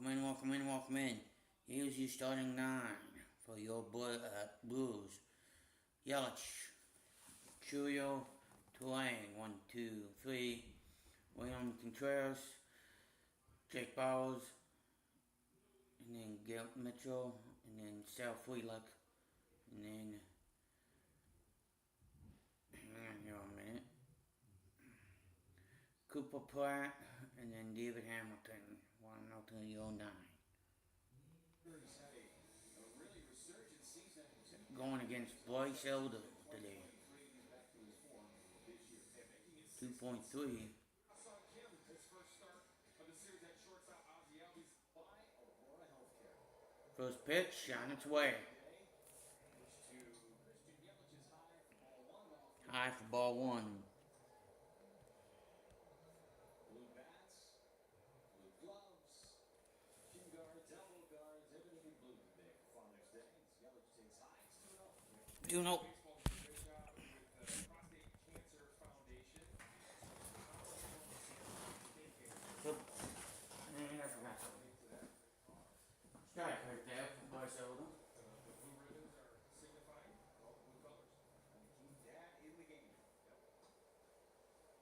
Welcome in, welcome in, welcome in. Here's your starting nine for your Brewers. Yelich, Chourio, Tulane, 1, 2, 3. William Contreras, Jake Bowers, and then Garrett Mitchell, and then Sal Frelick, and then, hang on here a minute, Cooper Pratt, and then David Hamilton, 1-0-9. Going against Bryce Elder today. 2.3. First pitch on its way. High for ball one. Blue bats, blue gloves, shin guards, elbow guards, everything in blue today for Father's Day. Yelich takes high, it's 2-0. 2-0. Great job with the Prostate Cancer Foundation. I forgot something. Strike right there for Bryce Elder. The blue ribbons are signifying all the blue colors. And keep that in the game.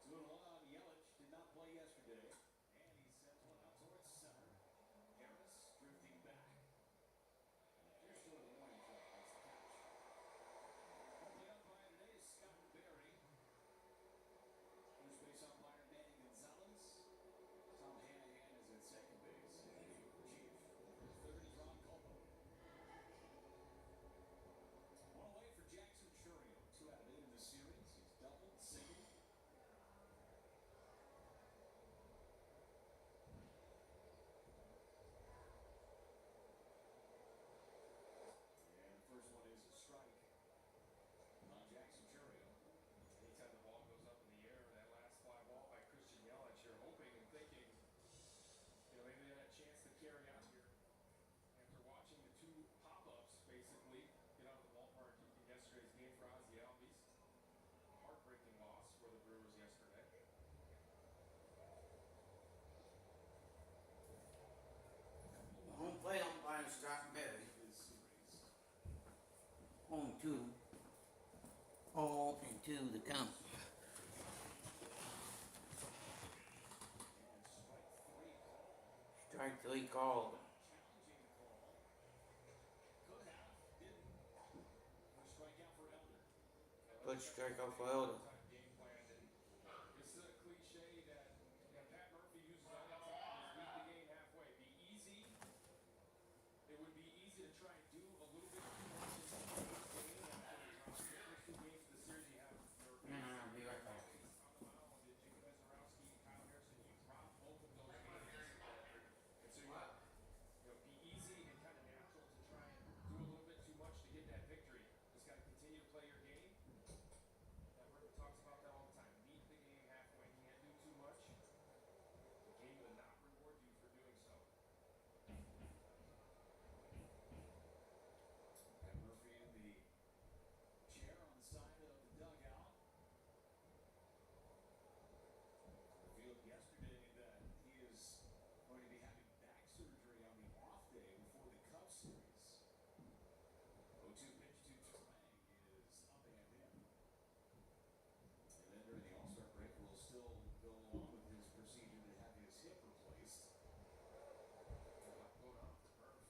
2-1 on Yelich. Did not play yesterday. And he sends one out towards center. Harris drifting back. And just short of the warning track. That's the catch. Hopefully umpire today is Scott Berry. First base umpire Manny Gonzalez. Tom Hanahan is at second base. And the chief third is Ron Colpo. One away for Jackson Chourio. 2 out of 8 in the series. He's doubled, singled. And the first one is a strike on Jackson Chourio. Anytime the ball goes up in the air, that last fly ball by Christian Yelich, you're hoping and thinking, maybe they had a chance to carry out here. After watching the two pop-ups, basically, get out of the ballpark in yesterday's game for Ozzie Albies. Heartbreaking loss for the Brewers yesterday. Home plate umpire Scott Berry. This series. 0-2. 0-2 the count. And strike 3 call. Strike 3 called. Challenging the call. Could have. Didn't. First strikeout for Elder. First strikeout for Elder. Game plan. This is a cliche that Pat Murphy uses all the time. Is beat the game halfway. Be easy. It would be easy to try and do a little bit too much in the game after the first 2 games of the series you have. No, be right back. On the mound with Jacob Ezerowski and Kyle Harrison, you drop both of those games. And so you be easy and kind of natural to try and do a little bit too much to get that victory. Just got to continue to play your game. That Murphy talks about that all the time. Meet the game halfway. Can't do too much. The game will not reward you for doing so. And Murphy in the chair on the side of the dugout. Revealed yesterday that he is going to be having back surgery on the off day before the Cubs series. 0-2 pitch to Tulane is up and in. And then during the All-Star break, we'll still go along with his procedure to have his hip replaced. A lot going on with the Murph.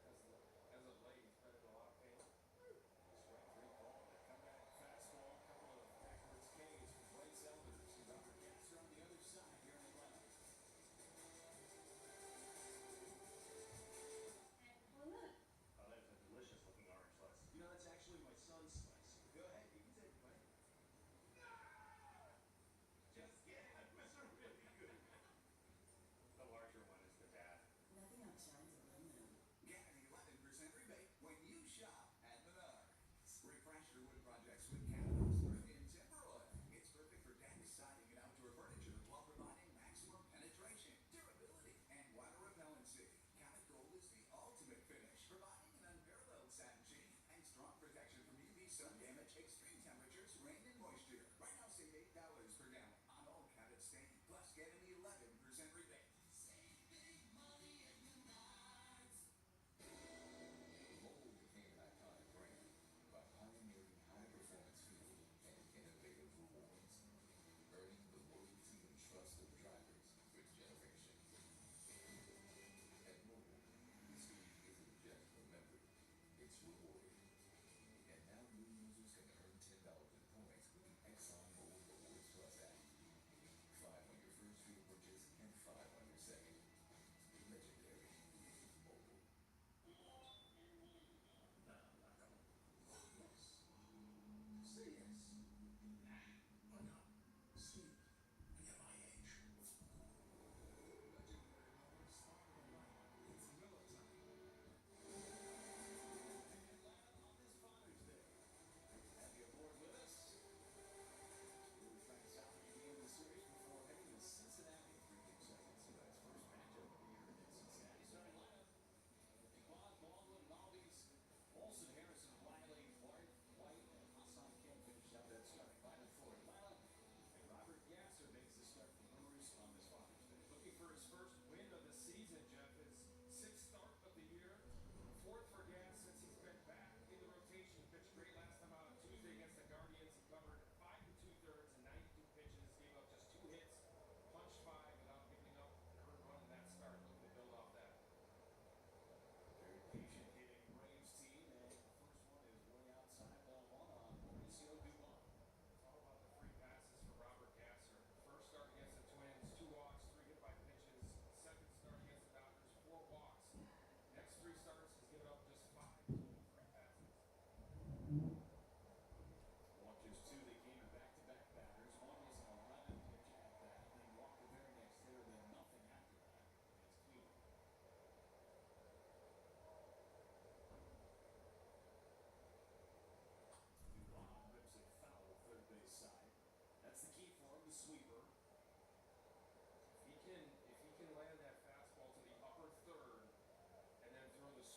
As of late, he's been in a lot of pain. Strike 3 call. Come back fastball. A couple of backwards Ks for Bryce Elder. He's on the cancer on the other side here in the left. Oh, that is a delicious looking orange slice. That's actually my son's slice. Go ahead, you can take a bite. Just kidding. Those are really good. The larger one is the dad. Nothing outshines aluminum. Get an 11% rebate when you shop at Menards. Refresh your wood projects with Cannabis in Timber Oil. It's perfect for deck, siding, and outdoor furniture while providing maximum penetration, durability, and water repellency. Cabot Gold is the ultimate finish, providing an unparalleled satin sheen and strong protection from UV sun damage, extreme temperatures, rain, and moisture. Right now, save $8 per gallon on all Cabot stain. Plus, get an 11% rebate. Save big money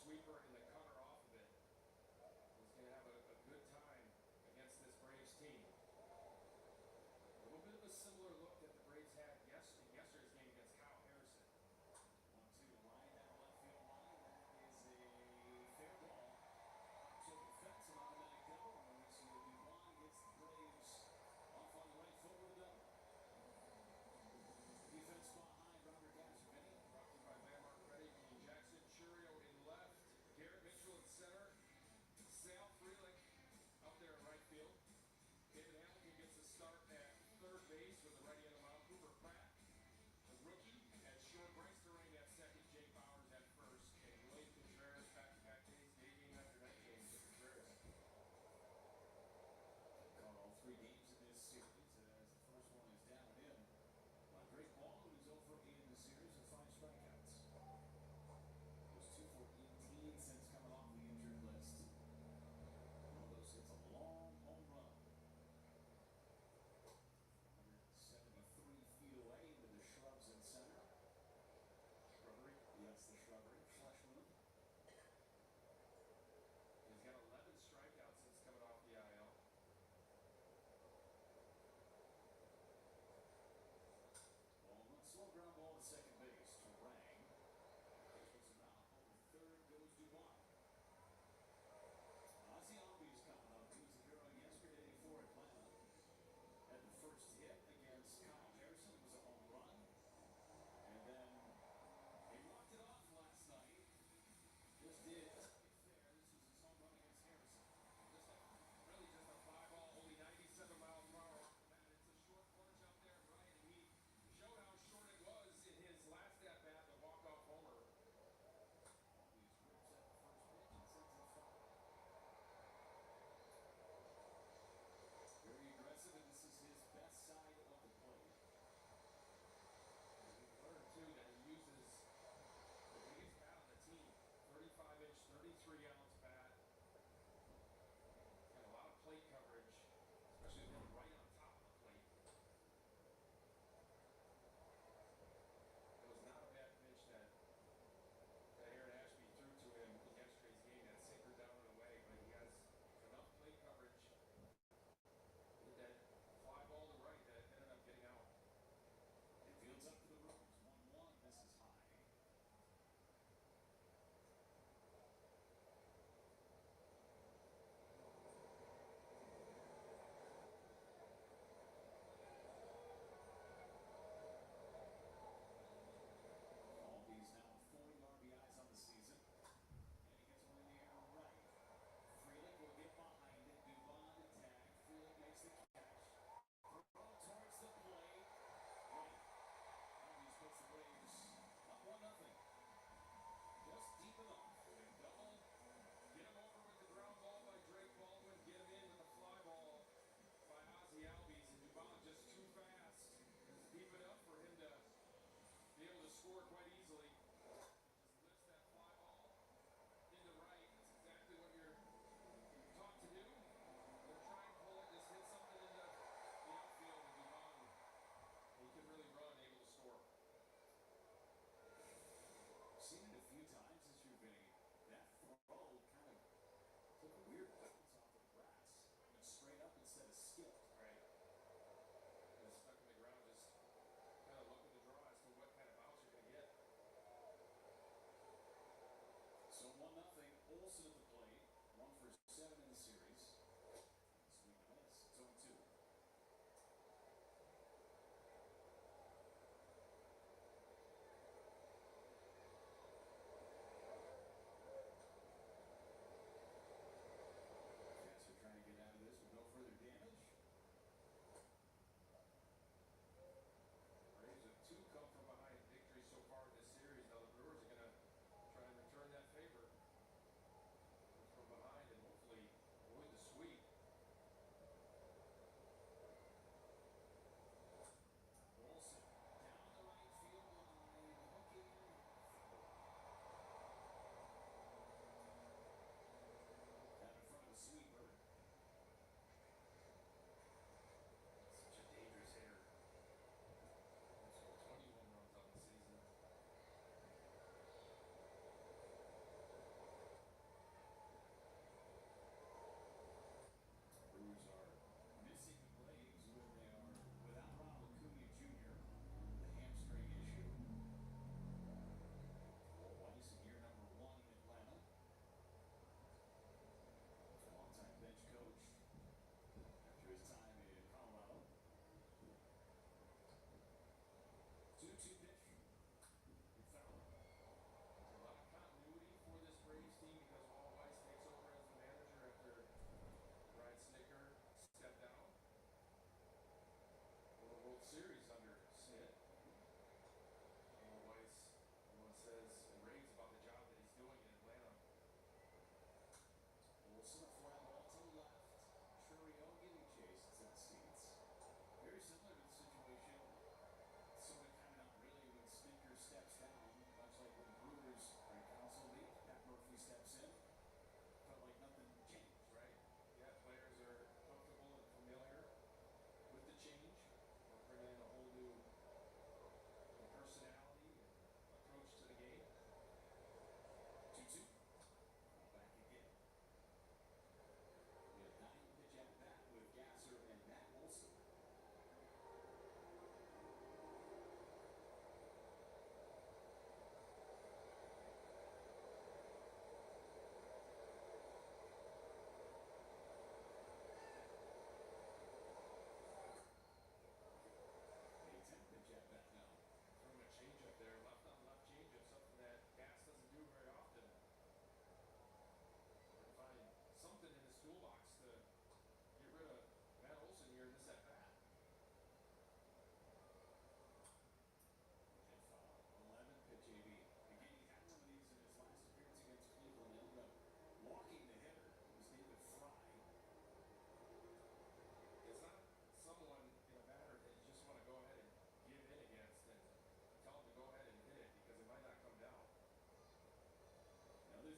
sweeper and the cutter off of it. He's going to have a good time against this Braves team. A little bit of a similar look that the Braves had in yesterday's game against Kyle Harrison. 1-2 line down left field line. That is a fair ball. Pops over the fence, an automatic double. Mauricio Dubon gets the Braves off on the right foot with a double. Defense behind Robert Gasser. Brought to you by Landmark Credit Union Jackson. Chourio in left. Garrett Mitchell in center. Sal Frelick up there in right field. David Hamilton gets a start at third base with the righty on the mound. Cooper Pratt, the rookie, at short. Bryce Durant at second. Jake Bowers at first. And William Contreras back-to-back days. Day game after night game for Contreras. Caught all 3 games in this series as the first one is down and in. Drake Ball, who's over in the series with 5 strikeouts. Goes 2 for 18 since coming off the injured list. One of those hits a long home run. 173 feet away into the shrubs in center. Shrubbery. Yes, the shrubbery. Flush moon. He's got 11 strikeouts since coming off the IL.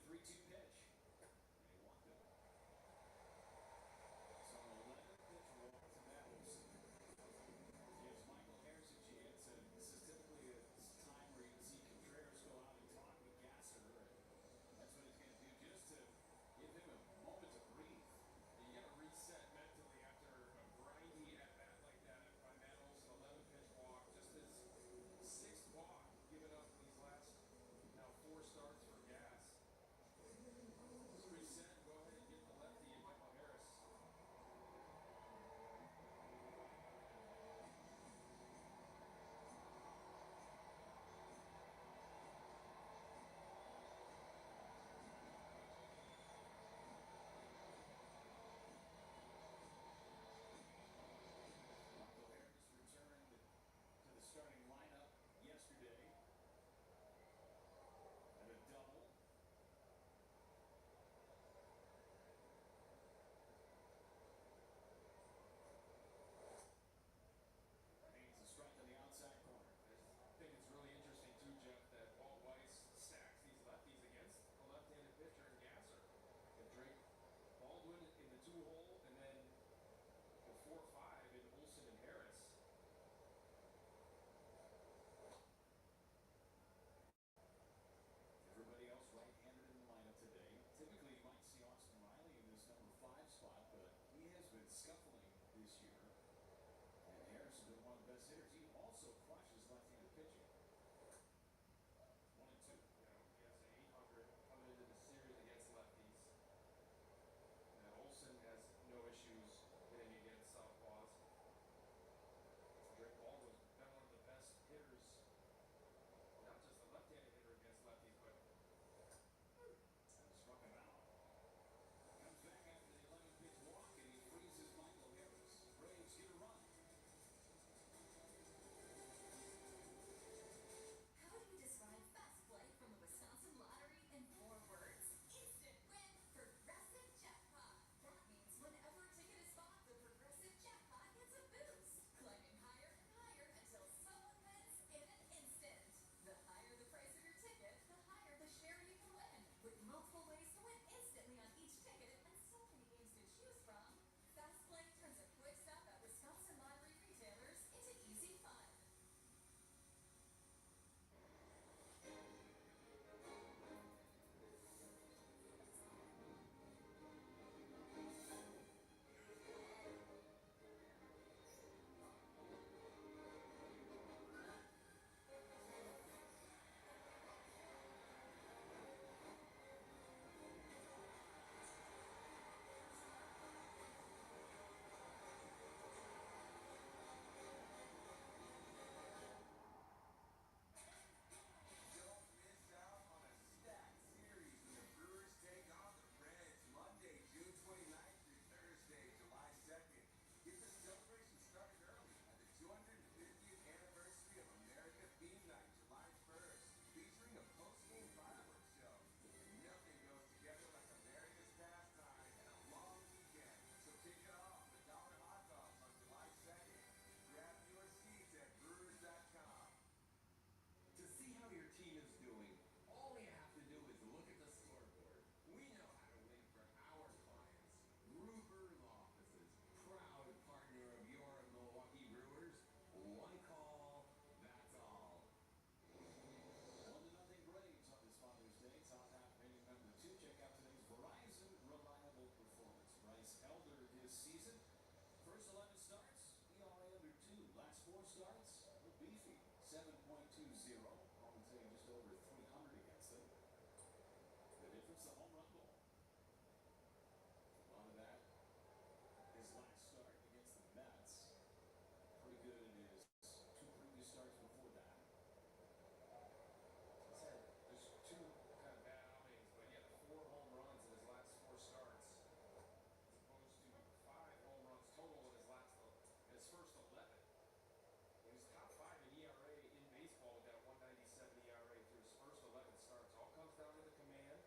3-2 pitch. And he walked him. So 11 pitch walk to that Olson. Gives Michael Harris a chance. And this is typically a time where you can see Contreras go out and talk with Gasser. And that's what he's going to do just to give him a moment to breathe. You got to reset mentally after a grindy at bat like that by Matt Olson. 11 pitch walk, just his sixth walk given up in these last now 4 starts for Gas. Just reset and go ahead and get the lefty and Michael Harris. Michael Harris returned to the starting lineup yesterday at a double. Haynes a strike on the outside corner. I think it's really interesting too, Jeff, that Walt Weiss stacks these lefties against a left-handed pitcher in Gasser. And Drake Baldwin in the 2-hole, and then the 4-5 in Olson and Harris. Everybody else right-handed in the lineup today. Typically, you might see Austin Riley in this number 5 spot, but he has been scuffling this year. And Harris has been one of the best hitters. He also crushes left-handed pitching. 1 and 2. You know, he has an 800 coming into the series against lefties. And Olson has no issues hitting against southpaws. Drake Baldwin's been one of the best hitters, not just a left-handed hitter against lefties, but And struck him out. Comes back after the 11-pitch walk, and he freezes Michael Harris. Braves get a run. How do you describe fast play from the Wisconsin Lottery in 4 words? Instant win, progressive jackpot. That means whenever a ticket is bought, the progressive jackpot gets a boost, climbing higher and higher until someone wins in an instant. The higher the price of your ticket, the higher the share you can win. With multiple ways to win instantly on each ticket and so many games to choose from, Fast Play turns a quick stop at Wisconsin Lottery retailers into easy fun. Don't miss out on a stacked series when the Brewers take on the Reds Monday, June 29th through Thursday, July 2nd. Get the celebration started early at the 250th anniversary of America Theme Night, July 1st, featuring a post-game fireworks show. Nothing goes together like America's pastime and a long weekend. So kick it off with dollar hot dogs on July 2nd. Grab your seats at brewers.com. To see how your team is doing, all you have to do is look at the scoreboard. We know how to win for our clients. Gruber Law Offices, proud partner of your Milwaukee Brewers. One call, that's all. 1-0 Braves on this Father's Day. Top half inning number 2. Check out today's Verizon reliable performance. Bryce Elder this season. First 11 starts, ERA under 2. Last 4 starts, a beefy 7.20. Romans hitting just over 300 against them. The difference, the home run ball. A lot of that. His last start against the Mets. Pretty good in his 2 previous starts before that. there's 2 kind of bad outings, but he had 4 home runs in his last 4 starts, as opposed to 5 home runs total in his first 11. He was top 5 in ERA in baseball with that 197 ERA through his first 11 starts. All comes down to the command.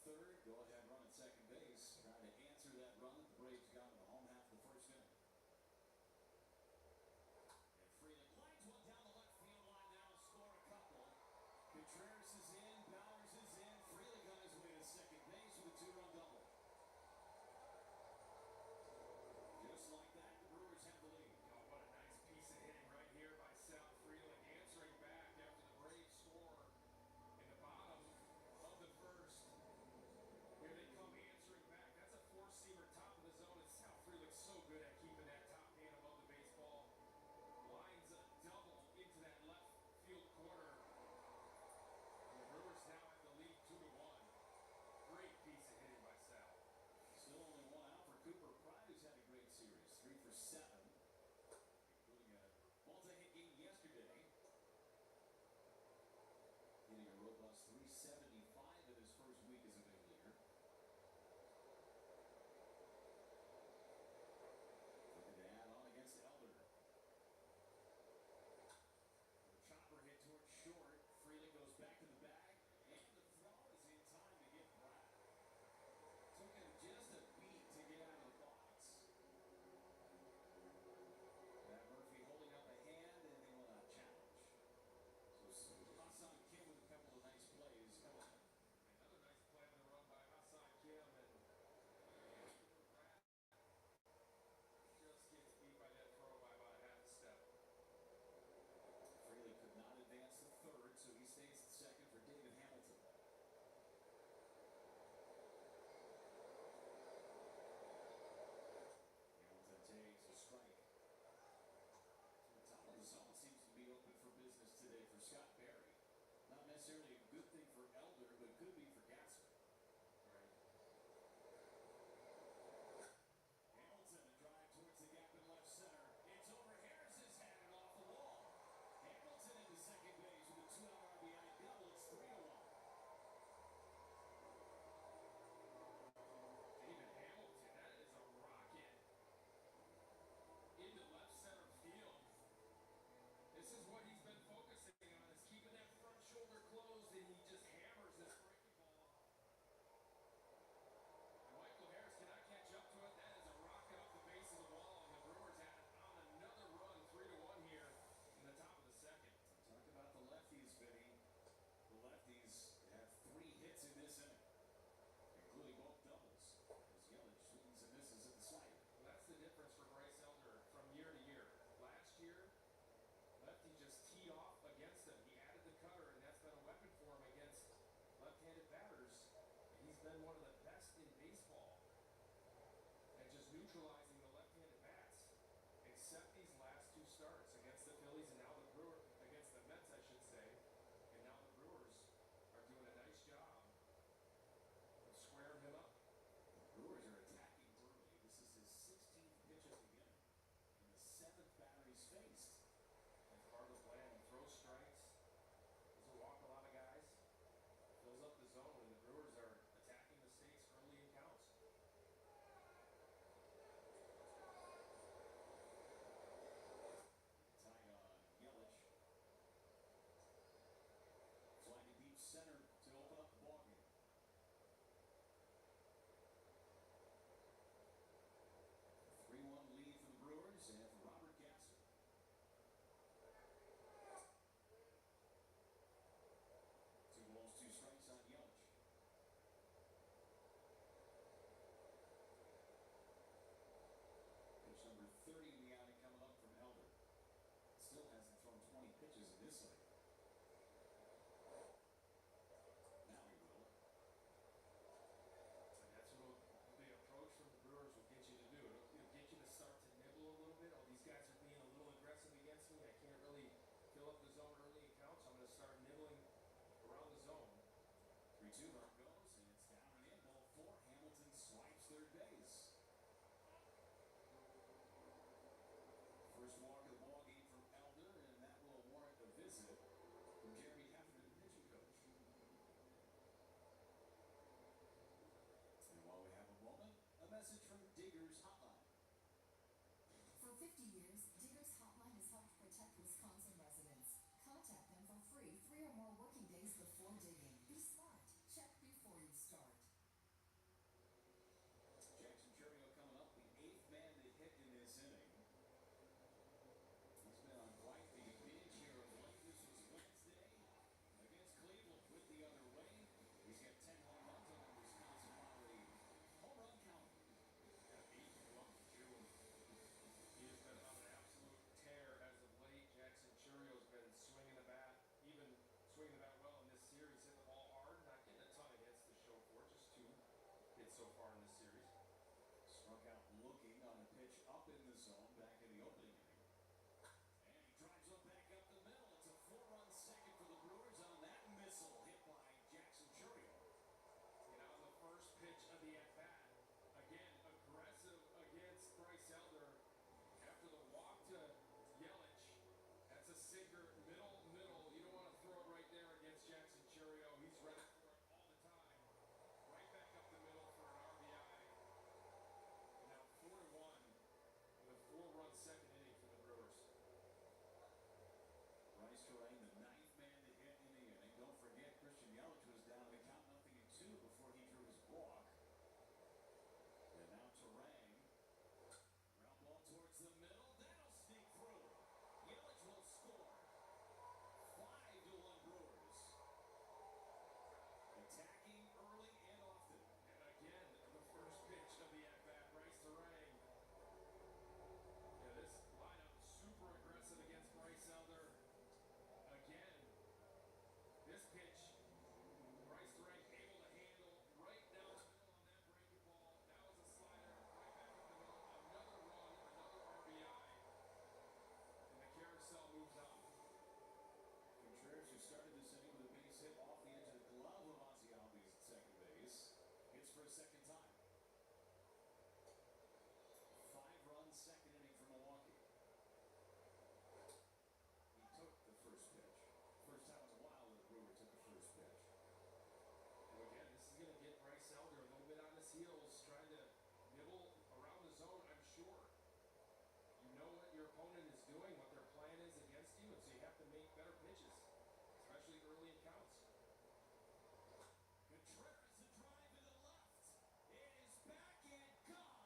third. Go ahead run at second base. Trying to answer that run that the Braves got in the home half of the first inning. And Freeland lines one down the left field line now to score a couple. Contreras is in. Bowers is in. Freeland got his way to second base with a 2-run double. Just like that, the Brewers have the lead. Oh, what a nice piece of hitting right here by Sal Freeland, answering back after the Braves score in the bottom of the first. Here they come answering back. That's a four-seamer top of the zone, and Sal Freeland's so good at keeping that top hand above the baseball. Lines a double into that left field corner. And the Brewers now have the lead 2-1. Great piece of hitting by Sal. Still only one out for Cooper Pride, who's had a great series. 3 for 7, including a multi-hit game yesterday. Hitting a robust 375 in his first week as a big leaguer. Looking to add on against Elder. The chopper hit towards short. Freeland goes back to the bag, and the throw is in time to get Pratt. Took him just a beat to get out of the box. Matt Murphy holding up a hand, and they will not challenge. So Hassan Kim with a couple of nice plays coming in. Another nice play on the run by Hassan Kim, and Pratt just gets beat by that throw by about a half a step. Freely could not advance to third, so he stays at second for David Hamilton. Hamilton takes a strike. The top of the zone seems to be open for business today for Scott Berry. Not necessarily a good thing for Elder, but could be for Gasser. Right. Hamilton, a drive towards the gap in left center. It's over Harris's head and off the wall. Hamilton into second base with a 2-out RBI double. It's 3-1. David Hamilton, that is a rocket into left center field. This is what he's been focusing on, is keeping that front shoulder closed, and he just hammers this breaking ball. And Michael Harris cannot catch up to it. That is a rocket up the base of the wall, and the Brewers add on another run, 3-1 here in the top of the second. Talk about the lefties, Vinny. The lefties have 3 hits in this inning, including both doubles, as Yelich swings and misses at the slider. Well, that's the difference for Bryce Elder from year to year. Last year, lefty just teed off against him. He added the cutter, and that's been a weapon for him against left-handed batters. And he's been one of the best in baseball at just neutralizing the left-handed bats, except these last 2 starts against the Phillies and now the Brewers, against the Mets, I should say. And now the Brewers are doing a nice job of squaring him up. The Brewers are attacking early. This is his 16th pitch of the game, and the 7th batter he's faced. That's part of the plan. He throws strikes, doesn't walk a lot of guys, fills up the zone, and the Brewers are attacking the stakes early in counts. Tied on Yelich. Flying to deep center to open up the ballgame. A 3-1 lead for the Brewers and for Robert Gasser. 2 balls, 2 strikes on Yelich. Pitch number 30 in the outing coming up from Elder. Still hasn't thrown 20 pitches in this inning. Now he will. And that's what the approach from the Brewers will get you to do. It'll get you to start to nibble a little bit. Oh, these guys are being a little aggressive against me. I can't really fill up the zone early in counts. I'm going to start nibbling around the zone. 3-2 run goes, and it's down and in. Ball 4. Hamilton swipes third base. First walk of the ball game from Elder, and that will warrant a visit from Jeremy Hefner, the pitching coach. And while we have a moment, a message from Digger's Hotline. For 50 years, Digger's Hotline has helped protect Wisconsin residents. Contact them for free 3 or more working days before digging. Be smart. Check before you start. so far in this series. Struck out looking on a pitch up in the zone back in the opening inning. And he drives one back up the middle. It's a 4-run second for the Brewers on that missile hit by Jackson Chourio. And on the first pitch of the at-bat, again, aggressive against Bryce Elder. After the walk to Yelich, that's a sinker, middle. You don't want to throw it right there against Jackson Chourio. He's ready for it all the time. Right back up the middle for an RBI. And now 4-1 with a 4-run second inning for the Brewers. Bryce Terang, the 9th man to hit in the inning. Don't forget, Christian Yelich was down to the count 0-2 before he drew his walk. And now Terang. Ground ball towards the middle. That'll sneak through. Yelich will score. 5-1 Brewers. Attacking early and often. And again, the first pitch of the at-bat, Bryce Terang. Yeah, this lineup is super aggressive against Bryce Elder. Again, this pitch, Bryce Terang able to handle right down the middle on that breaking ball. That was a slider right back up the middle. Another run, another RBI. And the carousel moves on. Contreras, who started this inning with a base hit off the edge of the glove of Ozzie Albies at second base, hits for a second time. 5-run second inning for Milwaukee. He took the first pitch. First time in a while that a Brewer took the first pitch. And again, this is going to get Bryce Elder a little bit on his heels, trying to nibble around the zone, I'm sure. You know what your opponent is doing, what their plan is against you, and so you have to make better pitches, especially early in counts. Contreras, a drive to the left. It is back and gone.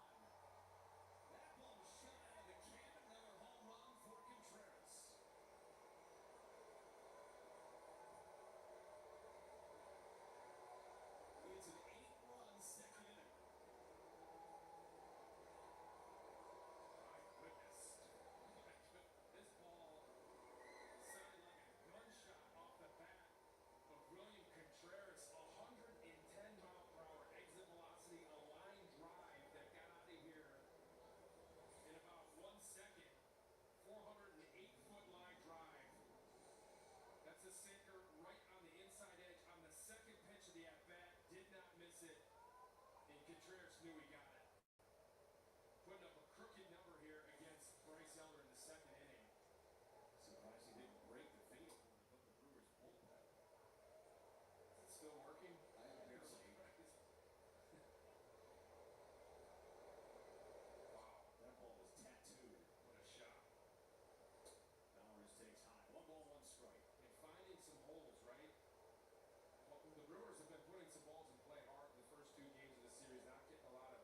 That ball was shot out of the can. Another home run for Contreras. It's an 8-run second inning. My goodness. This ball sounded like a gunshot off the bat of William Contreras. 110-mile-per-hour exit velocity, a line drive that got out of here in about 1 second. 408-foot line drive. That's a sinker right on the inside edge on the second pitch of the at-bat. Did not miss it, and Contreras knew he got it. Putting up a crooked number here against Bryce Elder in the second inning. Surprised he didn't break the field when he put the Brewers bullpen. Is it still working? I apparently. Wow, That ball was tattooed. what a shot. Bowers takes high. 1-1 strike. And finding some holes, right? Well, the Brewers have been putting some balls in play hard in the first 2 games of the series, not getting a lot of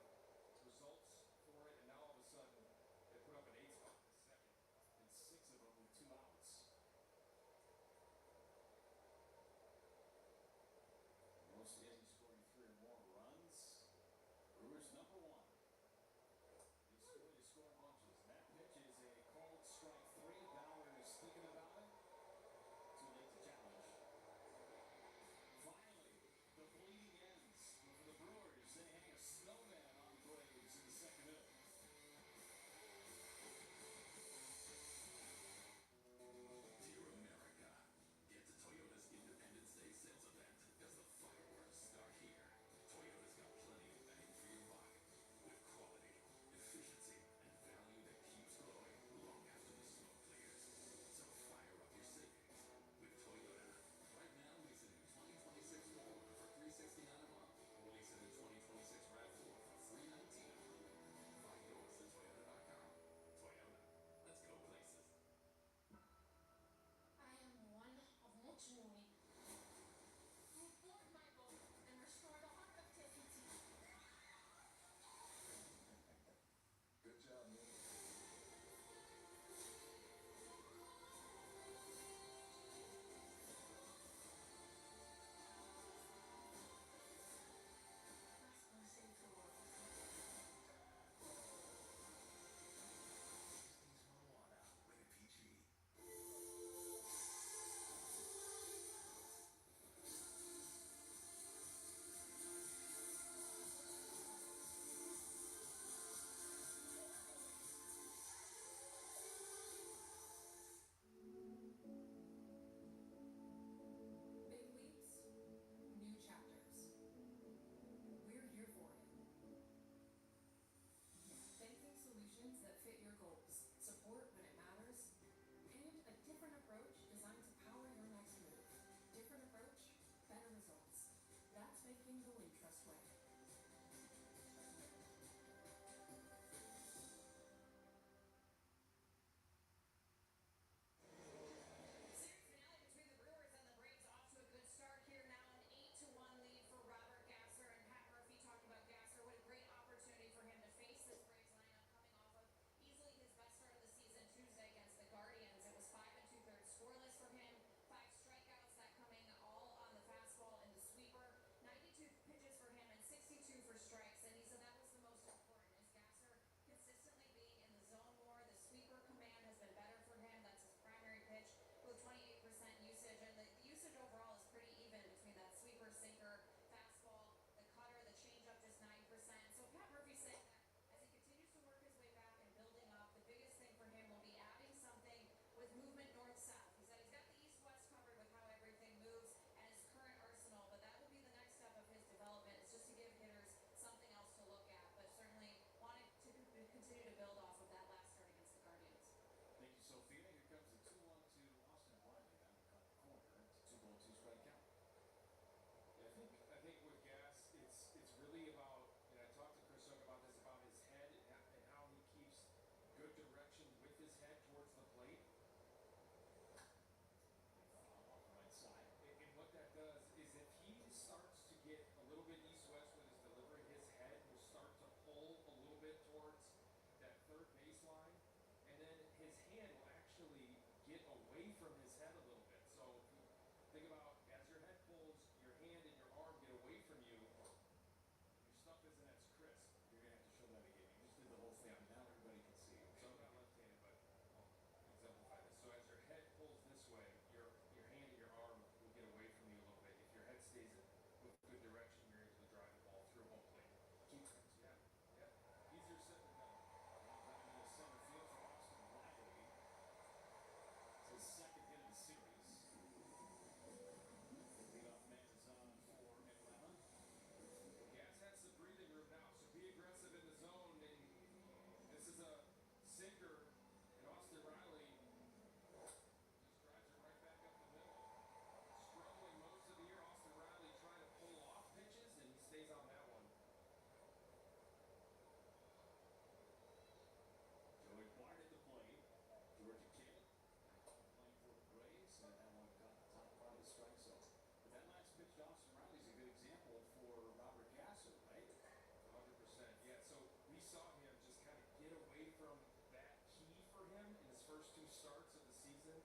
saw him just kind of get away from that key for him in his first two starts of the season.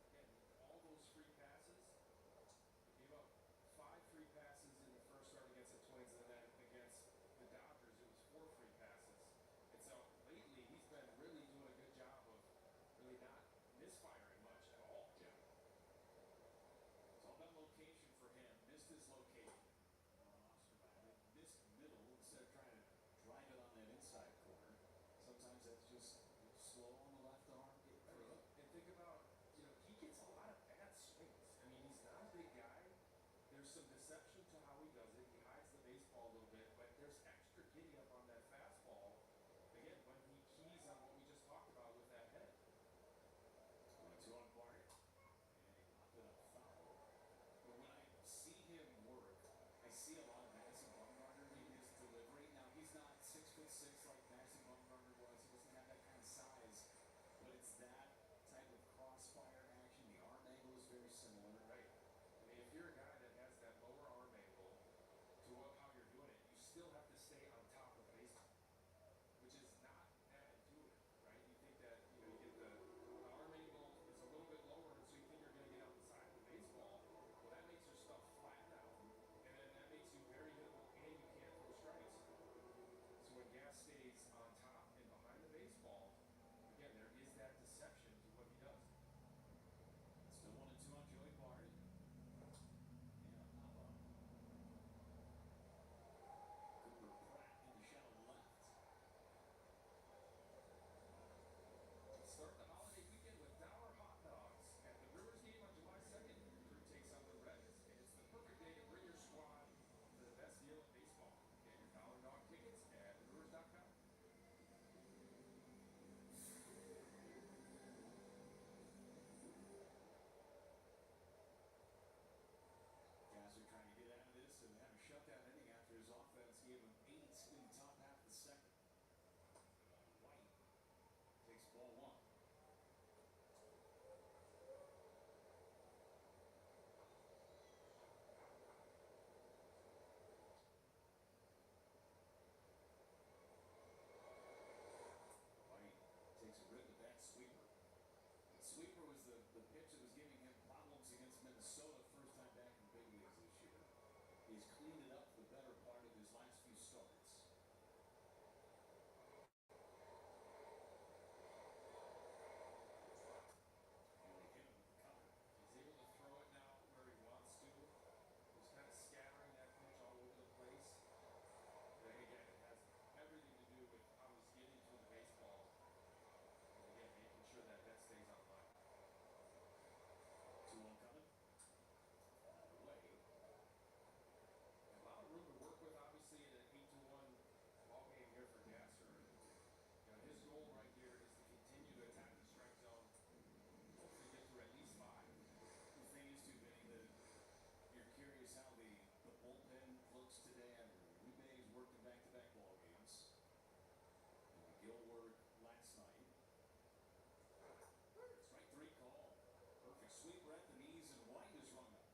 Again, all those free passes. He gave up 5 free passes in the first start against the Twins, and then against the Dodgers, it was 4 free passes. And so lately, he's been really doing a good job of really not misfiring much at all. Yeah. It's all about location for him. Missed his location. Missed middle instead of trying to drive it on that inside corner. Sometimes that's just slow on the left arm, get through. And think about, he gets a lot of bad swings. I mean, he's not a big guy. There's some deception to how he does it. He hides the baseball a little bit, but there's extra giddy up on that fastball. Again, when he keys on what we just talked about with that head. 1-2 on Bart. And he popped it up foul. But when I see him work, I see a lot of Madison Bumgarner in his delivery. Now, he's not 6'6" like Madison Bumgarner was. He doesn't have that kind of size. But it's that type of crossfire action. The arm angle is very similar. Right. I mean, if you're a guy that has that lower arm angle to how you're doing it, you still have to stay on top of the baseball, which is not that intuitive, right? You think that, you get the arm angle is a little bit lower, so you think you're going to get outside the baseball. Well, that makes your stuff flat out, and then that makes you very hittable, and you can't throw strikes. So when Gas stays on top and behind the baseball, again, there is that deception to what he does. Still 1-2 on Joey Bart. And a pop-up. Cooper Pratt in the shallow left. Start the holiday weekend with Dower hot dogs at the Brewers game on July 2nd. Crew takes on the Reds, and it's the perfect day to bring your squad to the best deal in baseball. Get your Dollar Dog tickets at brewers.com. Guys are trying to get out of this and have a shutdown inning after his offense gave him 8 in the top half of the second. White takes ball 1. White takes a rip at that sweeper. The sweeper was the pitch that was giving him problems against Minnesota first time back in the big leagues this year. He's cleaned it up the better part of his last few starts. And they hit him with the cover. He's able to throw it now where he wants to. He's kind of scattering that pitch all over the place. But again, it has everything to do with how he's getting to the baseball. And again, making sure that that stays on line. 2-1 coming. Away. A lot of room to work with, obviously, in an 8-1 ball game here for Gasser. His goal right here is to continue to attack the strike zone. Hopefully get to at least 5. The thing is, too, Vinny, that you're curious how the bullpen looks today after Rube's working back-to-back ball games. And Gil work last night. Strike 3 call. Perfect sweeper at the knees, and White is rung up.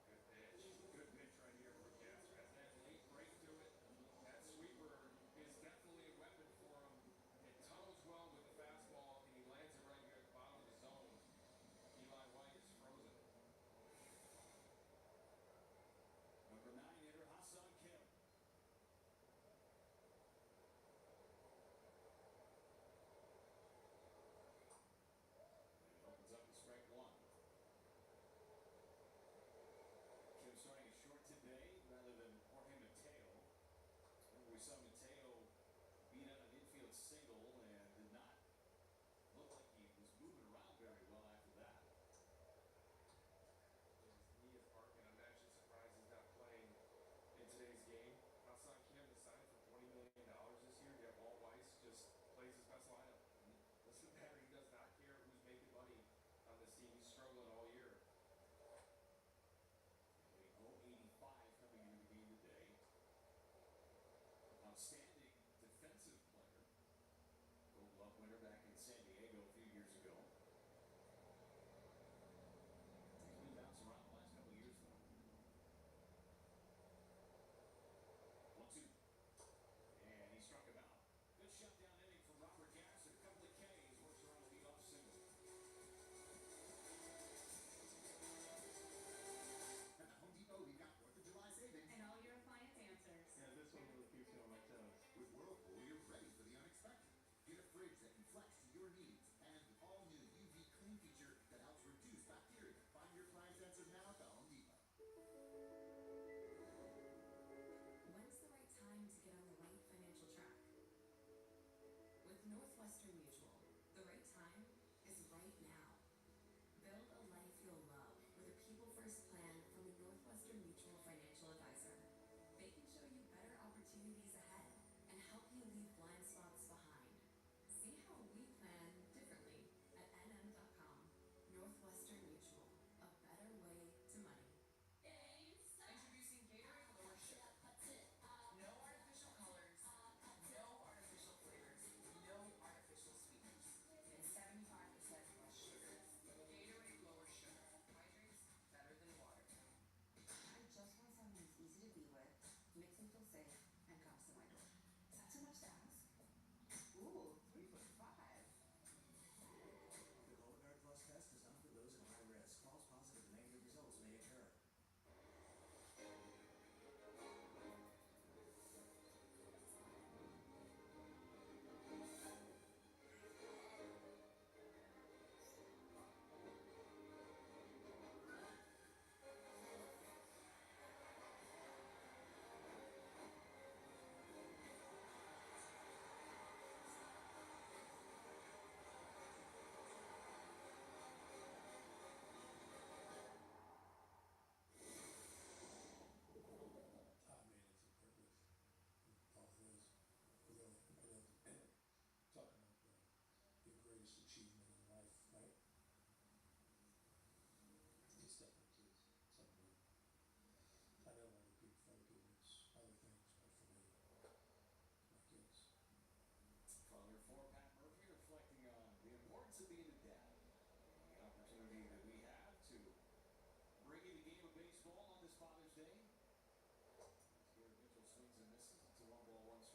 Good pitch. Good pitch right here for Gasser. Has that late break to it. That sweeper is definitely a weapon for him. It tunnels well with the fastball, and he lands it right here at the bottom of the zone. Eli White is frozen. Number 9 hitter, Hassan Kim. And it opens up to strike 1. Kim starting it short today rather than Jorge Mateo. Remember, we saw Mateo beat out an infield single and did not look like he was moving around very well after that. His knee is barking. I'm actually surprised he's not playing in today's game. Hassan Kim is signed for $20 million this year. Yet Walt Weiss just plays his best lineup. Doesn't matter. He does not care who's making money on this team. He's struggling all year. A 0-85 coming into the game today. About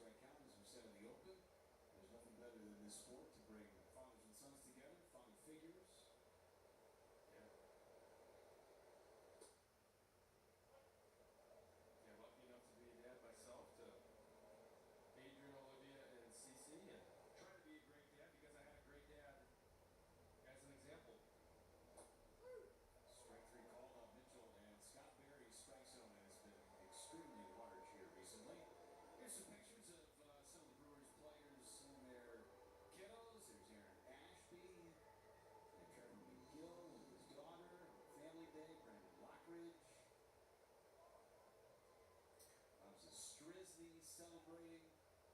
strike count, as we said in the open. There's nothing better than this sport to bring fathers and sons together, father figures. Yeah. Yeah, lucky enough to be a dad myself to Adrian, Olivia, and Cece, and trying to be a great dad because I had a great dad as an example. Strike three called on Mitchell, and Scott Berry's strike zone has been extremely large here recently. Here's some pictures of some of the Brewers players and their kiddos. There's Aaron Ashby, and Trevor McGill with his daughter, Family Day, Brandon Lockridge. Bob's a Strisley celebrating.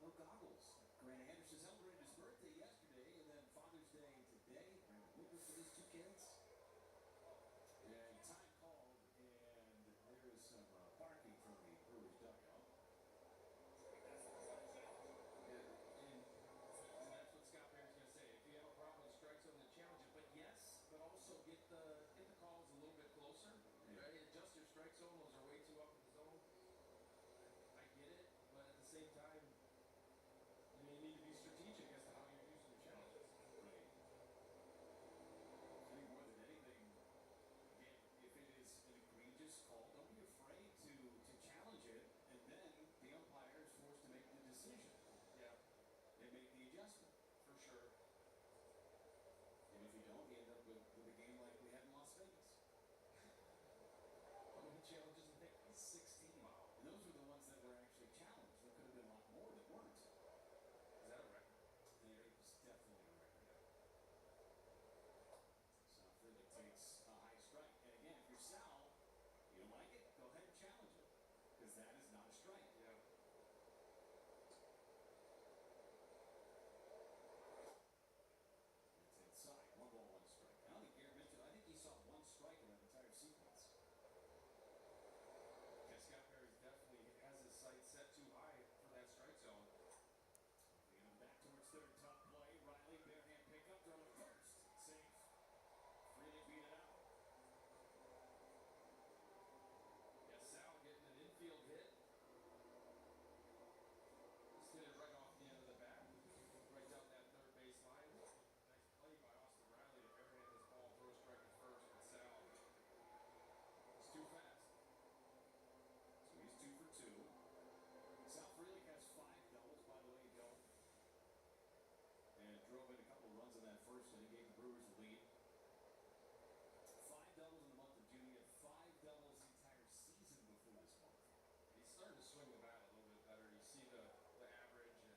No goggles. Grant Anderson celebrated his birthday yesterday, and then Father's Day today. Brandon Woodruff with his two kids. And time called, and there is some barking from the Brewers dugout. And that's what Scott Barrett's going to say. If you have a problem with strike zone, then challenge it. But yes, but also get the calls a little bit closer. Right? Adjust your strike zone. Those are way too up in the zone. I get it, but at the same time, you need to be strategic as to how you're using your challenges. Right. I think more than anything, again, if it is an egregious call, don't be afraid to challenge it, and then the umpire is forced to make the decision Yeah, and make the adjustment. for sure. And if you don't, you end up with a game like we had in Las Vegas. How many challenges did they make? 16. Wow. And those were the ones that were actually challenged. There could have been a lot more that weren't. Is that a record? There was definitely a record. Sal Frelick takes a high strike. And again, if you're Sal, you don't like it, go ahead and challenge it. Because that is not a strike. Yeah. That's inside. 1 ball, 1 strike. I don't think Garrett Mitchell, I think he saw 1 strike in that entire sequence. Yeah, Scott Barry definitely has his sights set too high for that strike zone. Leading him back towards third, tough play. Riley, bare hand pickup, throw to first. Safe. Frelick beat it out. Yeah, Sal getting an infield hit. Just hit it right off the end of the bat, right down that third base line. Nice play by Austin Riley to barehand this ball, throw a strike at first, but Sal was too fast. So he's 2 for 2. Sal Frelick has 5 doubles, by the way, go. And drove in a couple runs in that first inning, gave the Brewers the lead. 5 doubles in the month of June. He had 5 doubles the entire season before this month. He's starting to swing the bat a little bit better. You see the average and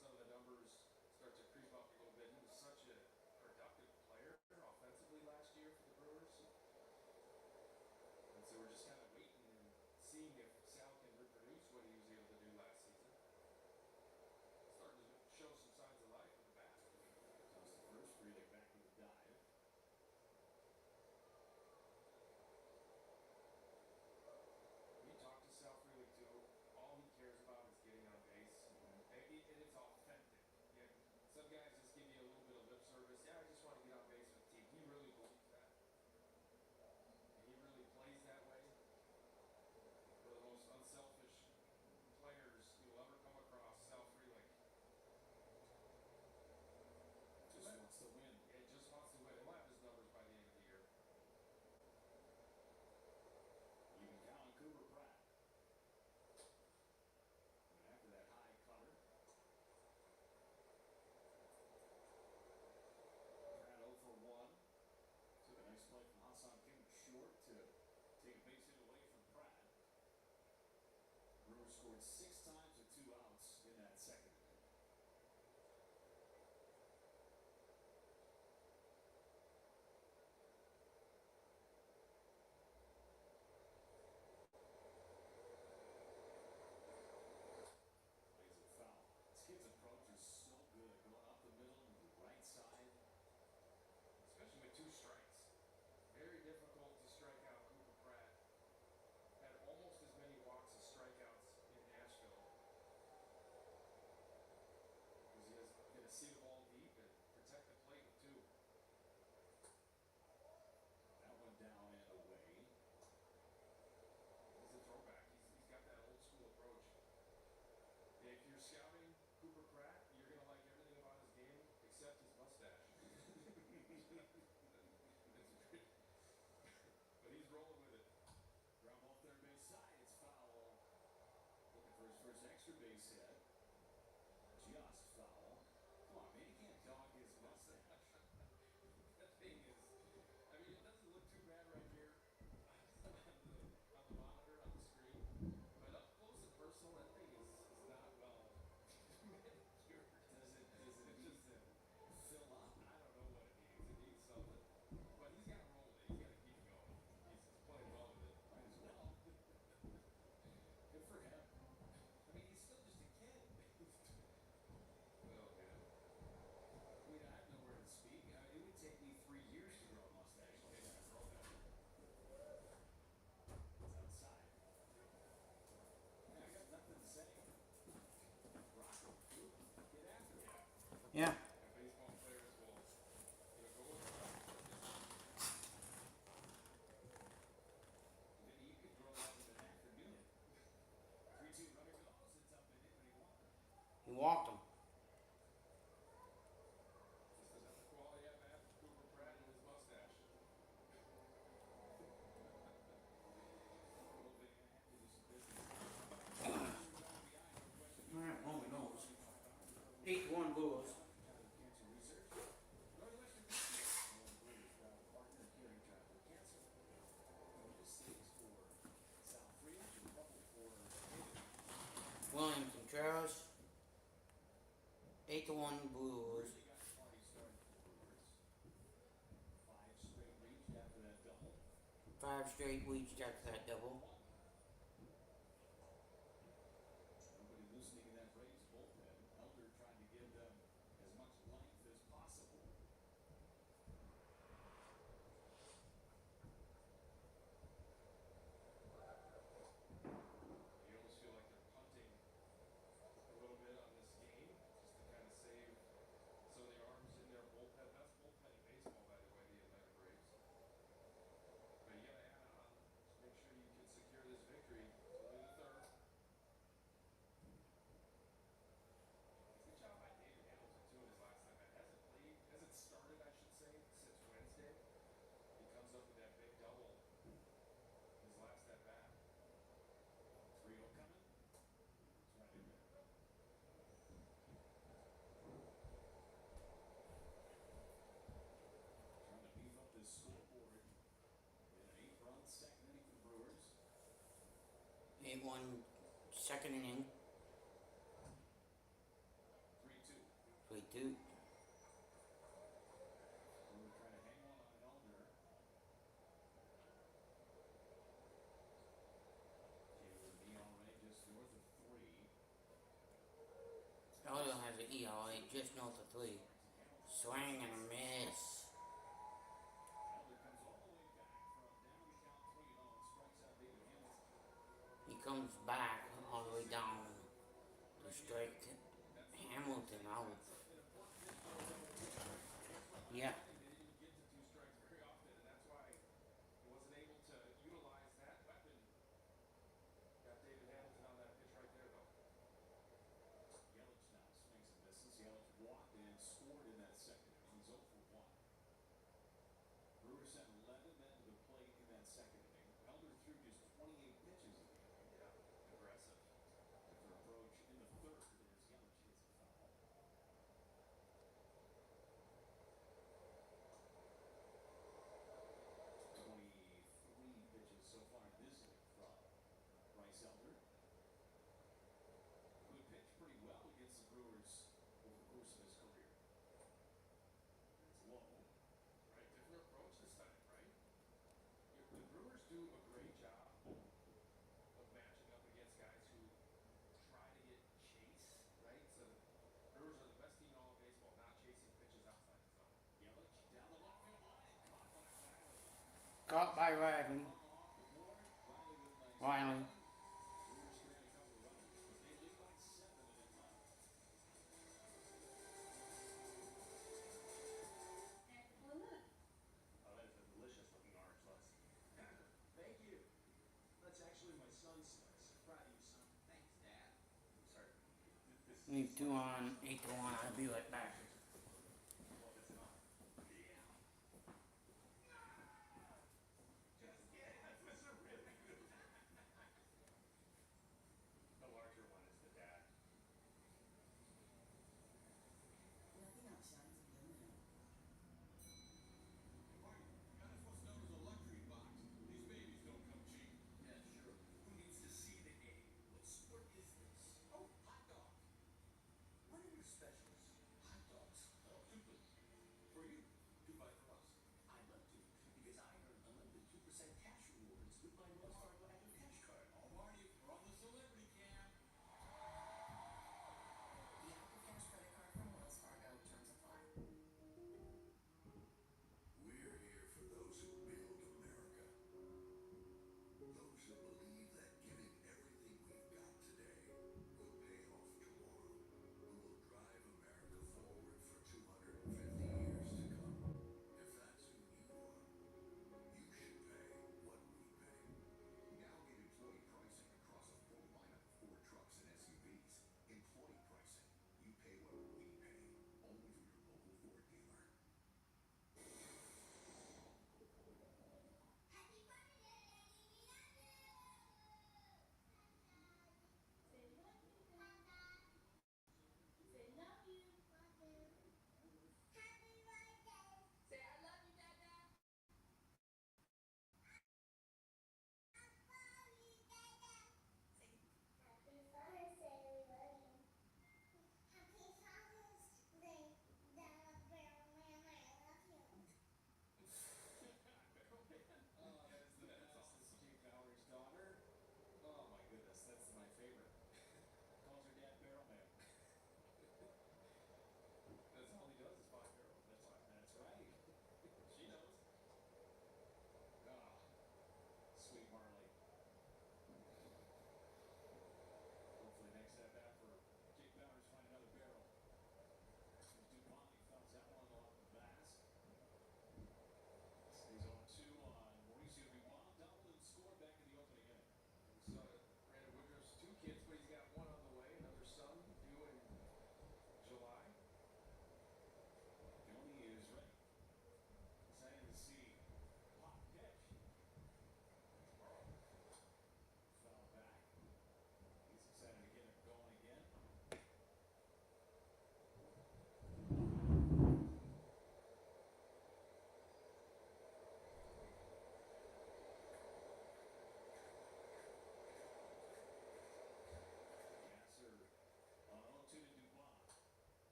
some of the numbers start to creep up a little bit. He was such a productive player offensively last year for the Brewers. And so we're just kind of waiting and seeing if Sal can reproduce what he was able to do last season. Starting to show some signs of life with the bat. Toss the first, Frelick back with a dive. You talk to Sal Frelick too. All he cares about is getting on base, and it's authentic. Yeah, some guys just give you a little bit of lip service. Yeah, I just want to get on base with the team. He really believes that, and he really plays that way. One of the most unselfish players you'll ever come across, Sal Frelick. Just wants to win. Yeah, he just wants to win. He'll have his numbers by the end of the year. You can count on Cooper Pratt. And after that high cutter, Pratt 0 for 1. Took a nice play from Hassan Kim short to take a base hit away from Pratt. Brewers scored 6 times with 2 outs in that second inning. Plays it foul. This kid's approach is so good. Going up the middle to the right side. Especially with 2 strikes. Very difficult to strike out Cooper Pratt. Had almost as many walks as strikeouts in Nashville. extra base hit. Just foul. Come on, man, you can't dog his mustache. That thing is, I mean, it doesn't look too bad right here on the monitor, on the screen. But up close and personal, that thing is not well manicured. Does it It's need just, to fill up? I don't know what it needs. It needs something. But he's got to roll with it. He's got to keep it going. He's playing well with it. Might as well. Good for him. I mean, he's still just a kid. Oh, man. I mean, I have nowhere to speak. It would take me 3 years to grow a mustache like Can't that. even grow that. It's outside. Yeah, I got nothing to say. Rock it, dude. Get after it. Yeah. And baseball players will, go with the crowd. Maybe you could grow that in an afternoon. 3-2 runner goes. It's up and in, but he walked. He walked him. Just another quality at bat for Cooper Pratt and his mustache. Well, they're gonna have to do some business. Alright, well, we know. 8-1 Brewers. Cancer research. Northwestern Brewers proud partner curing childhood cancer. Bonus stakes for Sal Frias and double for David. William Contreras. 8-1 Brewers. Really got the party started for the Brewers. 5 straight reached after that double. 5 straight reached after that double. Nobody loosening in that Braves bullpen. Elder trying to give them as much length as possible. You almost feel like they're punting a little bit on this game just to kind of save some of the arms in their bullpen. Best bullpen in baseball, by the way, the Atlanta Braves. But you got to add on. Just make sure you can secure this victory. It's only the third. Good job by David Hamilton, too, in his last time. Hasn't started, I should say, since Wednesday. He comes up with that big double his last at bat. 3-0 coming. It's right in there. Trying to beef up this scoreboard in an 8-run second inning for the Brewers. 8-1 second inning. 3-2. 3-2. We're trying to hang one on Elder. Taylor ERA just north of 3. Elder has an ERA just north of 3. Swing and a miss. Elder comes all the way back from down the count 3-0 and strikes out David Hamilton. He comes back all the way down to strike Hamilton out. Yeah. They didn't get to 2 strikes very often, and that's why he wasn't able to utilize that weapon. Got David Hamilton on that pitch right there, though. Yelich now swings and misses. Yelich walked and scored in that second inning. He's 0 for 1. Brewers sent 11 men to the plate in that second inning. Elder threw just 28 pitches in the inning. Yeah, aggressive. Different approach in the third as Yelich hits a foul. 23 pitches so far this inning from Bryce Elder. Who had pitched pretty well against the Brewers over the course of his career. It's low. Right, different approach this time, right? The Brewers do a great job of matching up against guys who try to get chase, right? So the Brewers are the best team in all of baseball, not chasing pitches outside the zone. Yelich down the left field line and caught by Riley. Caught by Riley. Off the board. Riley with a nice Riley. Brewers strand a couple runners, but they lead by 7 in the top. Oh, that is a delicious looking orange slice. Thank you. That's actually my son's slice. Proud of you, son. Thanks, Dad. I'm sorry. This Leave 2 on, 8-1. I'll be right back. well, it's not. Yeah. Just kidding. That was a really good. The larger one is the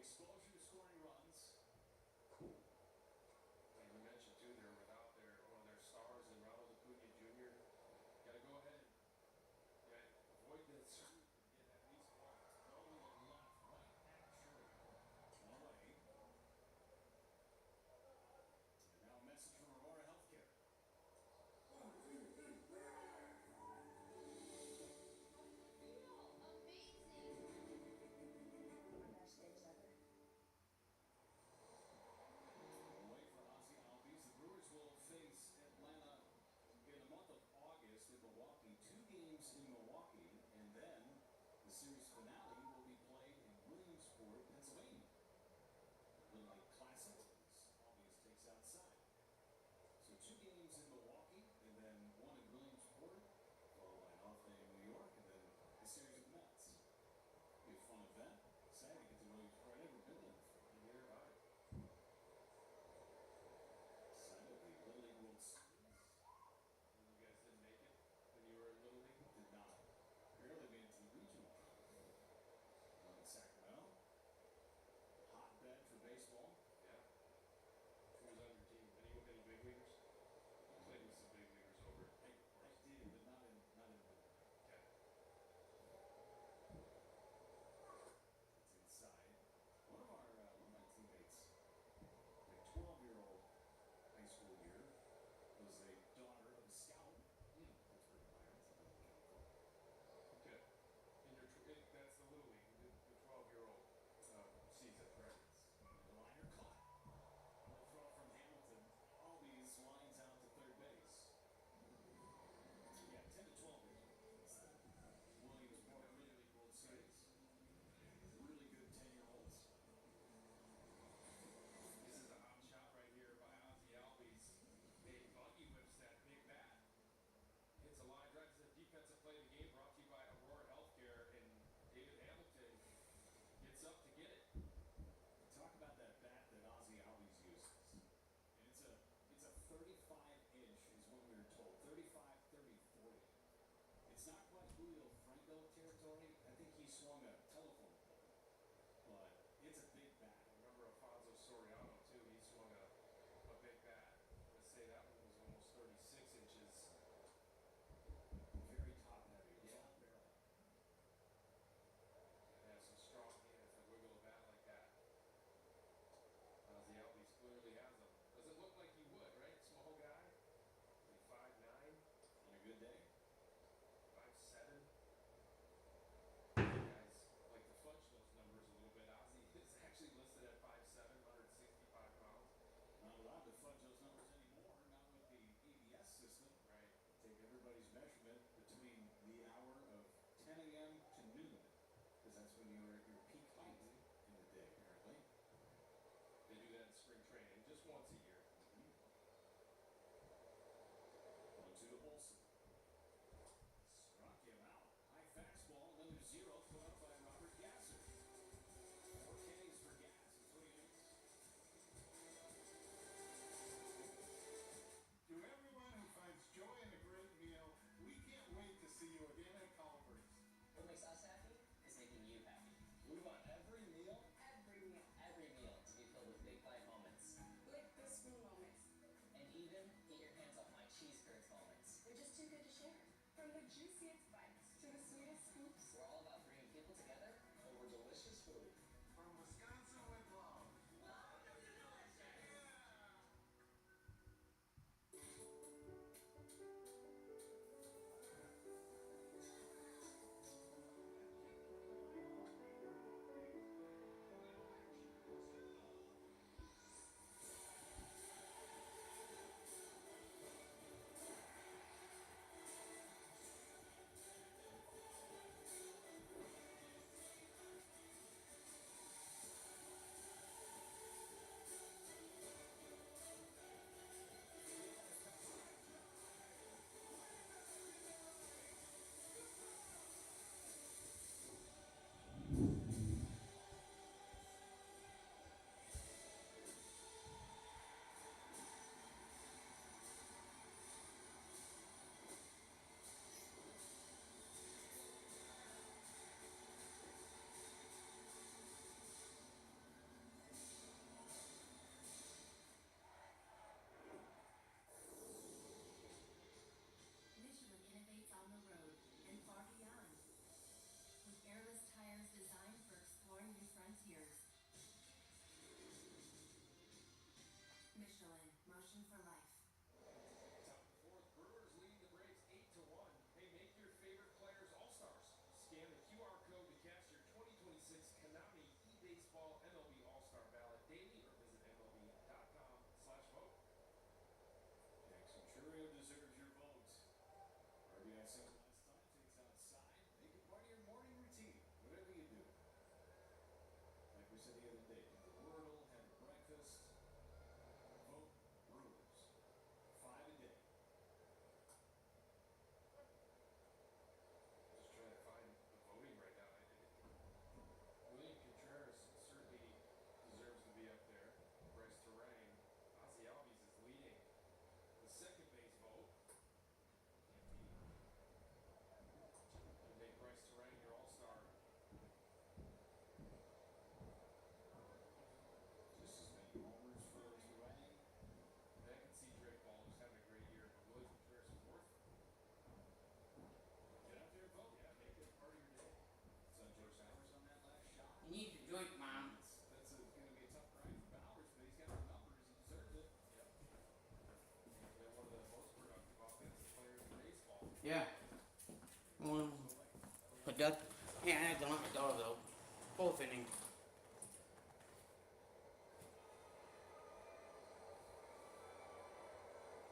exposure to scoring runs. And you mentioned too, they're without one of their stars in Ronald Acuna Jr. Got to go ahead and avoid the sweep and get at least one. Throw to the left, right at Chourio. Away. And now a message from Aurora Healthcare. Feel amazing. Our best days ever. single last time. Takes outside. Make it part of your morning routine. Whatever you do. Like we said the other day, did the Wordle, had breakfast. Vote Brewers. 5 a day. Just trying to find the voting right now. William Contreras certainly deserves to be up there. Bryce Terang. Ozzy Albies is leading the second base vote. And make Bryce Terang your all-star. Just as many homers for Turang. And I can see Drake Ball just having a great year, but William Contreras is fourth. Get out there and vote. Yeah, make it part of your day. Saw George Bowers on that last shot. You need to drink, Mom. That's going to be a tough grind for Bowers, but he's got the numbers. He deserves it. Yep. And one of the most productive offensive players in baseball. Yeah. Product. Yeah, I don't like the dog though. Both innings.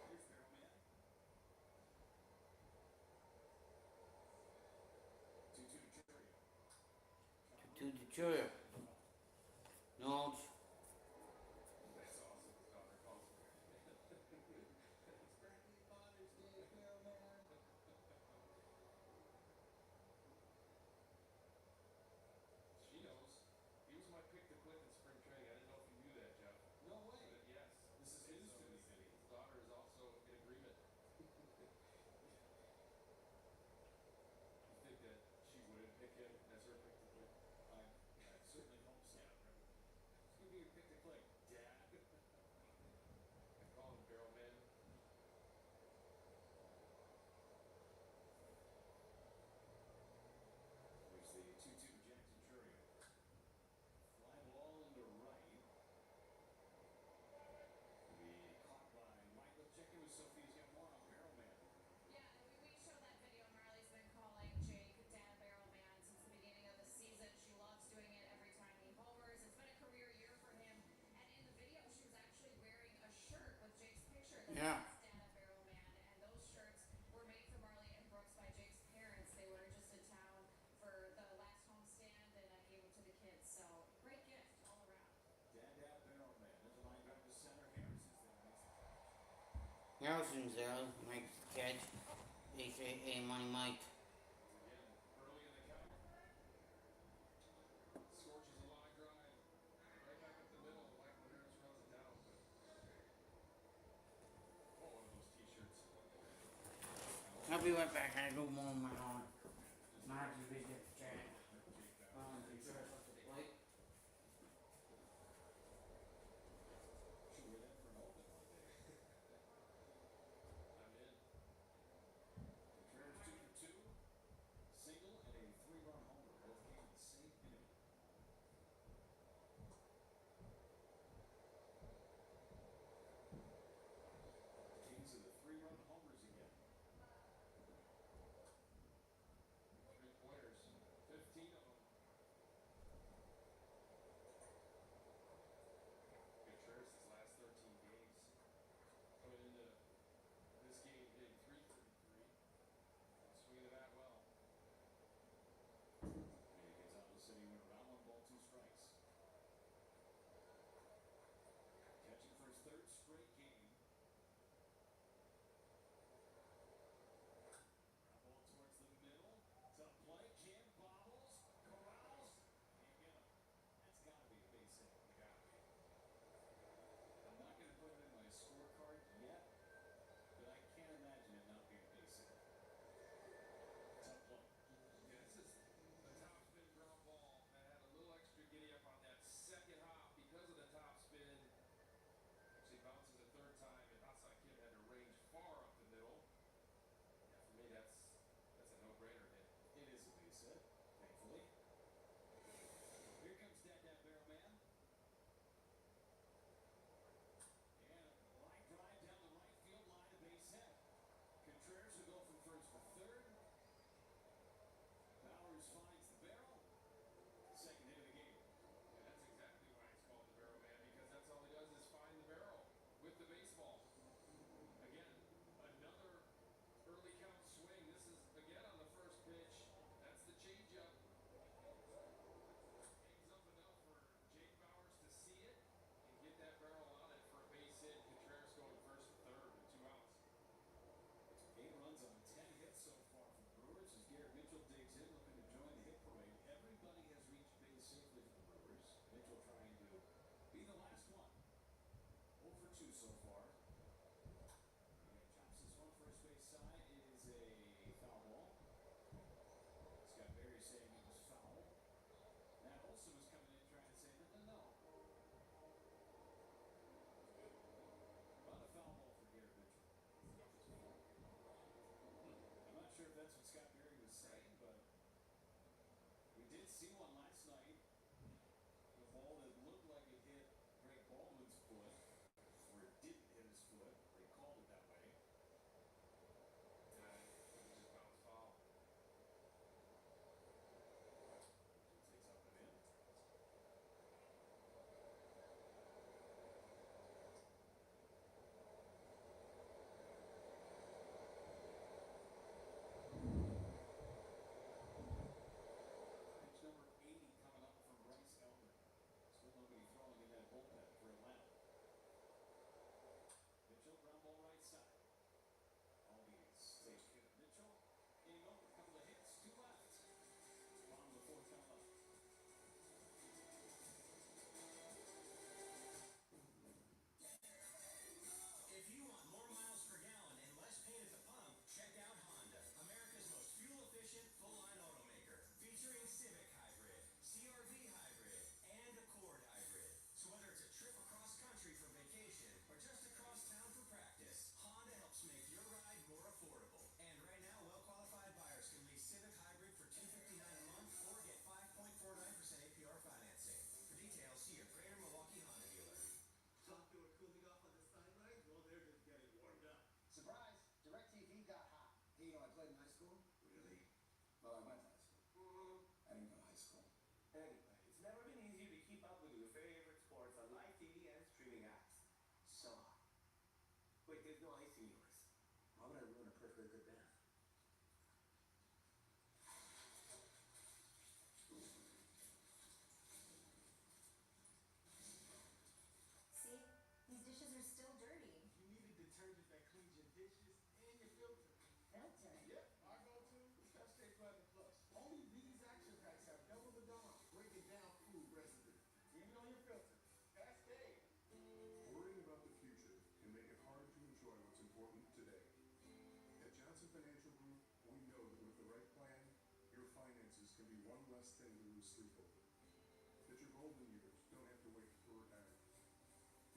Here's Barrelman. 2-2 to Chourio. To the Chourio. Nolge. That's awesome. His daughter calls him. Happy Father's Day, Barrelman. She knows. He was my pick to click in spring training. I didn't know if you knew that, Jeff. No way. But yes. This is And news so to me, his Vinny. daughter is also in agreement. You think that she wouldn't pick him as her pick to click? I certainly hope so. Yeah, right. It's going to be your pick to click, Dad. I call him Barrel Man. Here's the 2-2 Jackson Chourio. Fly ball into right. Be caught by Michael. Check in with Sophie. He's got more on Barrelman. Yeah, we showed that video. Marley's been calling Jake Dad Barrelman since the beginning of the season. She loves doing it every time he homers. It's been a career year for him. And in the video, she was actually wearing a shirt with Jake's picture that Yeah. says Dad Barrelman. And those shirts were made for Marley and Brooks by Jake's parents. They were just in town for the last homestand, and I gave them to the kids. So great gift all around. Dad Barrelman. There's a line drive to center. Harrison's there. Makes the catch. Harrison's there. Makes the catch. AKA Money Mike. Again, early in the count. Scorches a long drive. Right back up the middle. Michael Harris runs it down. But one of those t-shirts. I'll be right back. I gotta go mow my lawn. Might have to visit the chat. You sure it's up to the plate? Should wear that for an open one day. I'm in. Contreras 2 for 2. Single and a 3-run homer. Both came in the same inning. Kings of the 3-run homers again. Wait, there's no ice in yours. Why would I ruin a perfectly good bath? See? These dishes are still dirty. You need a detergent that cleans your dishes and your filter. Filter. Yep, our go-to is Stay Platinum Plus. Only these action packs have double the dawn, breaking down food residue. Even on your filter. That's Dave. Worrying about the future can make it hard to enjoy what's important today. At Johnson Financial Group, we know that with the right plan, your finances can be one less thing to lose sleep over. That your golden years don't have to wait for retirement.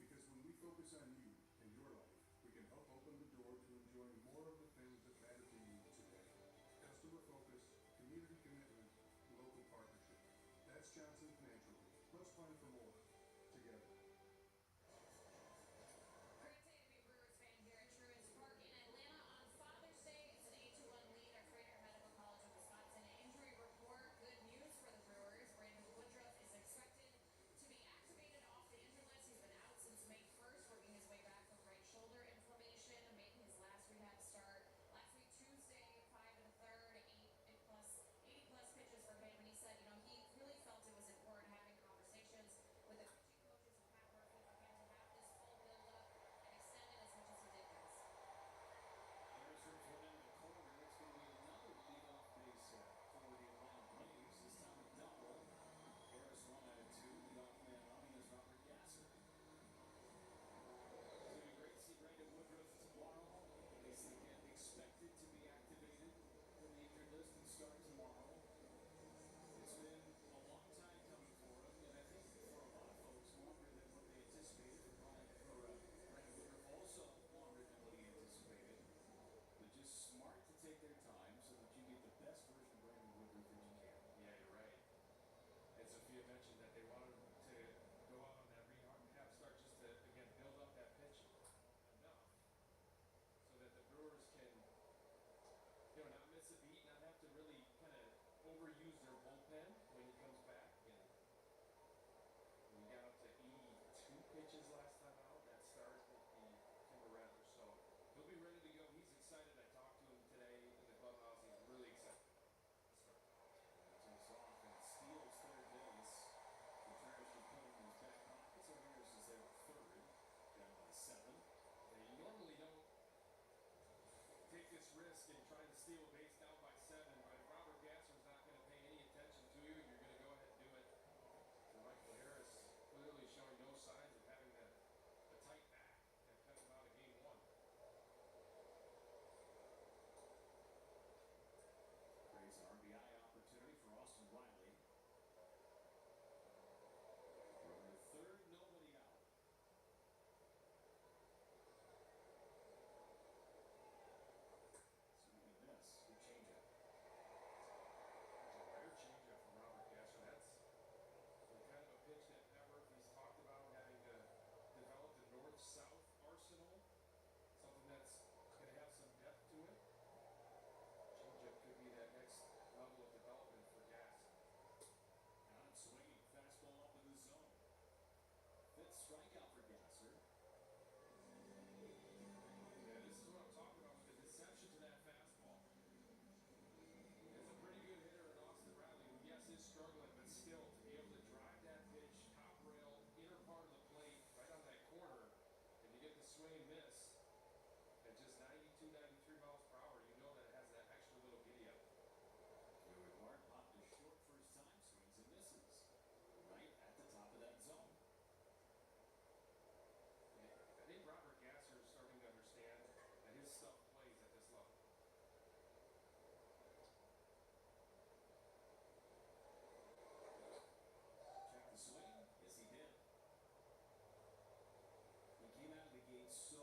Because when we focus on you and your life, we can help open the door to enjoying more of the things that matter to you today. Customer focus, community commitment, local partnership. That's Johnson Financial Group. Let's plan for more together. Great day to be a Brewers fan here at Truist Park in Atlanta on Father's Day. It's an 8-1 lead at Freighter Medical College of Wisconsin. Injury report, good news for the Brewers. Brandon Woodruff is expected to be activated off the injured list. He's been out since May 1st, working his way back from right shoulder inflammation, making his last rehab start last week Tuesday, 5 1/3, 80 plus pitches for him. And he said, he really felt it was important having conversations with the pitching coaches and Pat Murphy for him to have this full build-up and extend it as much as he did, guys. Harrison's one into the corner. It's going to be another leadoff base hit for the Atlanta Braves. This time a double. Harris 1 out of 2. Leadoff man on is Robert Gasser. It's going to be great to see Brandon Woodruff tomorrow. He's again expected to be activated from the injured list and start tomorrow. It's been a long time coming for him, and I think for a lot of folks longer than what they anticipated. For Brandon Woodruff also longer than what he anticipated. But just smart to take their time so that you get the best version of Brandon Woodruff that you can. Yeah, you're right. And Sophia mentioned that they wanted him to go out on that rehab start just to, again, build up that pitch enough so that the Brewers can, not miss a beat, not have to really kind of overuse their bullpen when he comes back. And we got up to 82 pitches last time out. That start with the Timberrattlers. So he'll be ready to go. He's excited. I talked to him today in the clubhouse. He's really excited. Takes off and steals third base. Contreras should put him in his back pocket, so Harris is there at third. Down by 7. Yeah, you normally don't take this risk and try to steal a base down by 7, but if Robert Gasser's not going to pay any attention to you, you're going to go ahead and do it. So Michael Harris clearly showing no signs of having a tight back that kept him out of game 1. Creates an RBI opportunity for Austin Riley. Runner to third, nobody out. Swing and miss. Good changeup. It's a rare changeup from Robert Gasser. That's the kind of a pitch that Pat Murphy's talked about, having to develop the north-south arsenal, something that's going to have some depth to it. Changeup could be that next level of development for Gasser. Out swinging. Fastball up in the zone. 5th strikeout for Gasser. Yeah, this is what I'm talking about with the deception to that fastball. It's a pretty good hitter in Austin Riley, who, yes, is struggling, but still, to be able to drive that pitch, top rail, inner part of the plate, right on that corner, and you get the swing and miss at just 92, 93 miles per hour, you know that it has that extra little giddy up. Joey Bart popped to short first time. Swings and misses. Right at the top of that zone. I think Robert Gasser is starting to understand that his stuff plays at this level. Check the swing. Yes, he did. He came out of the gate so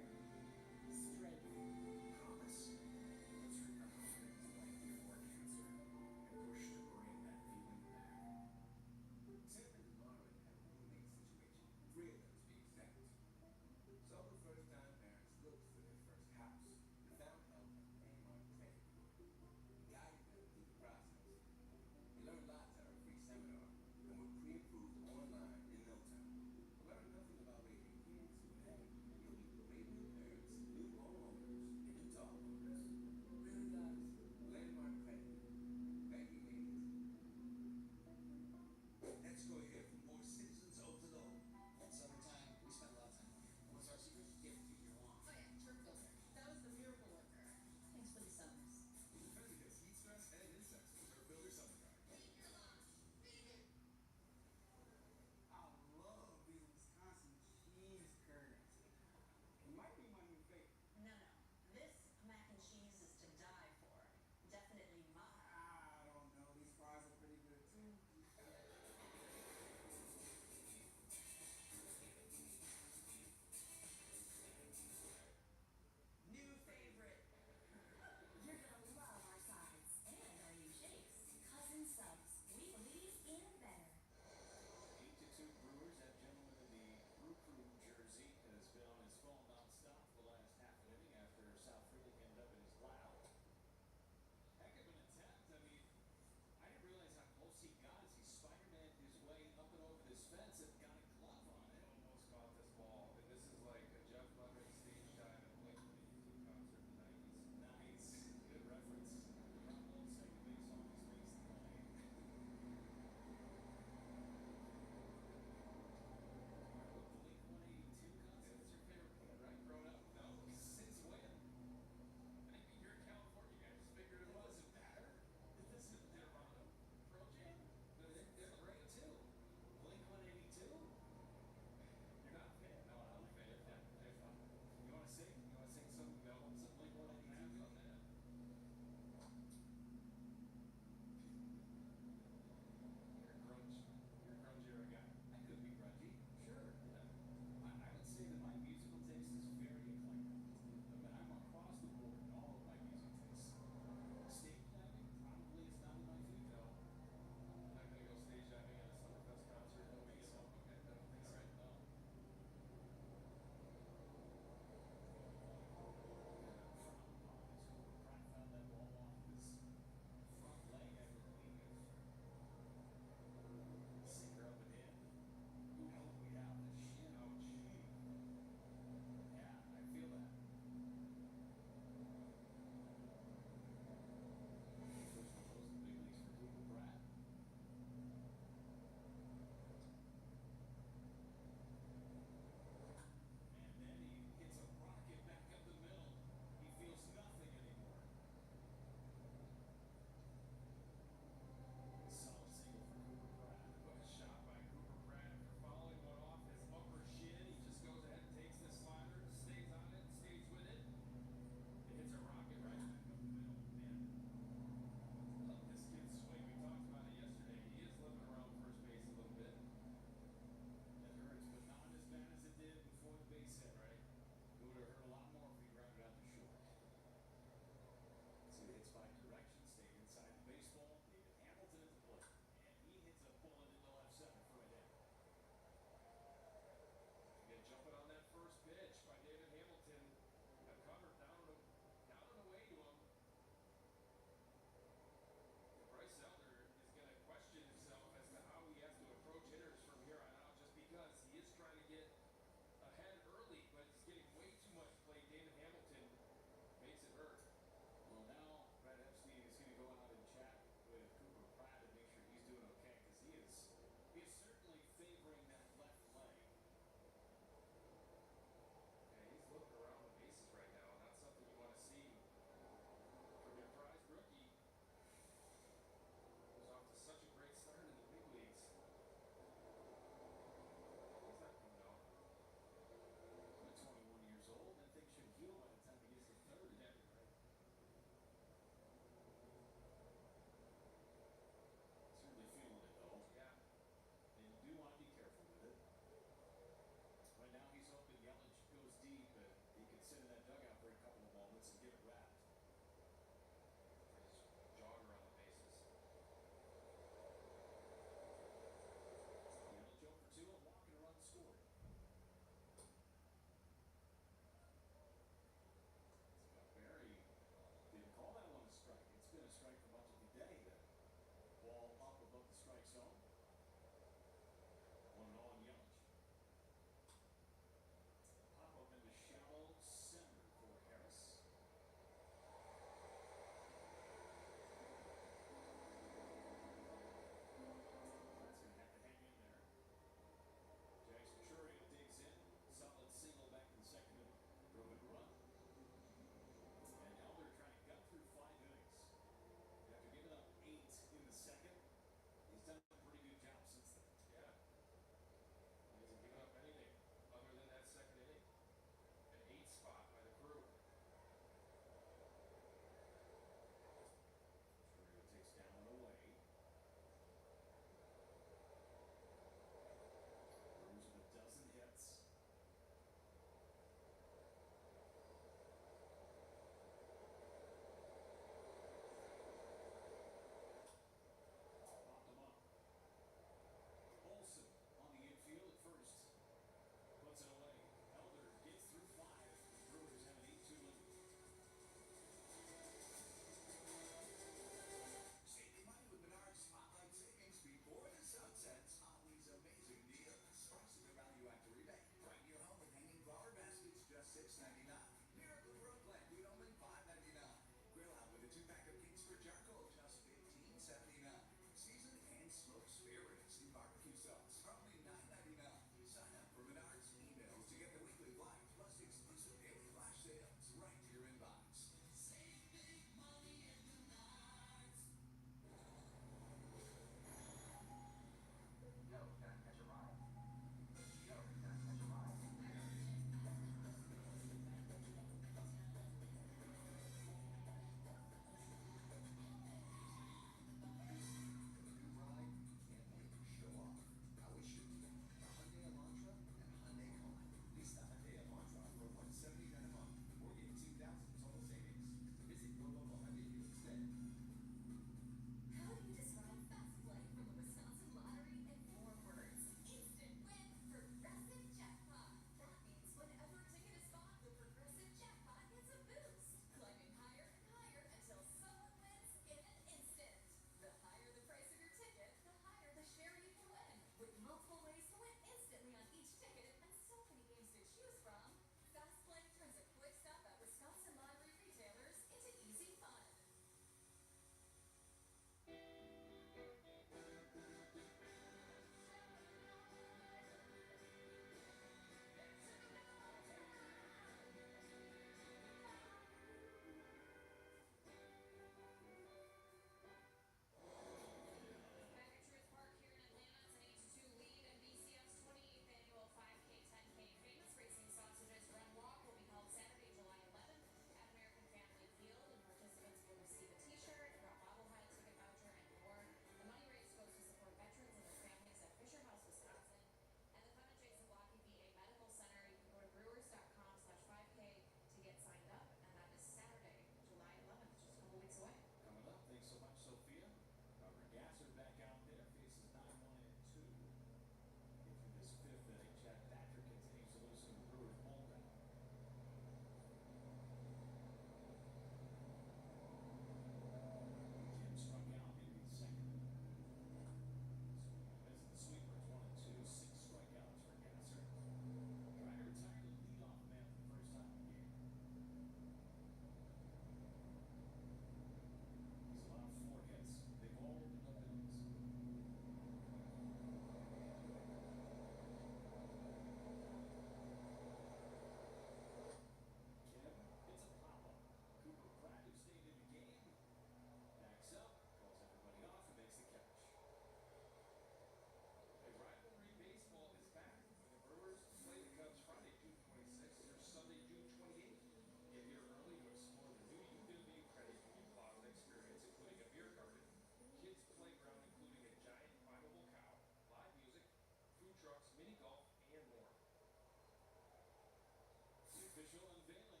official unveiling.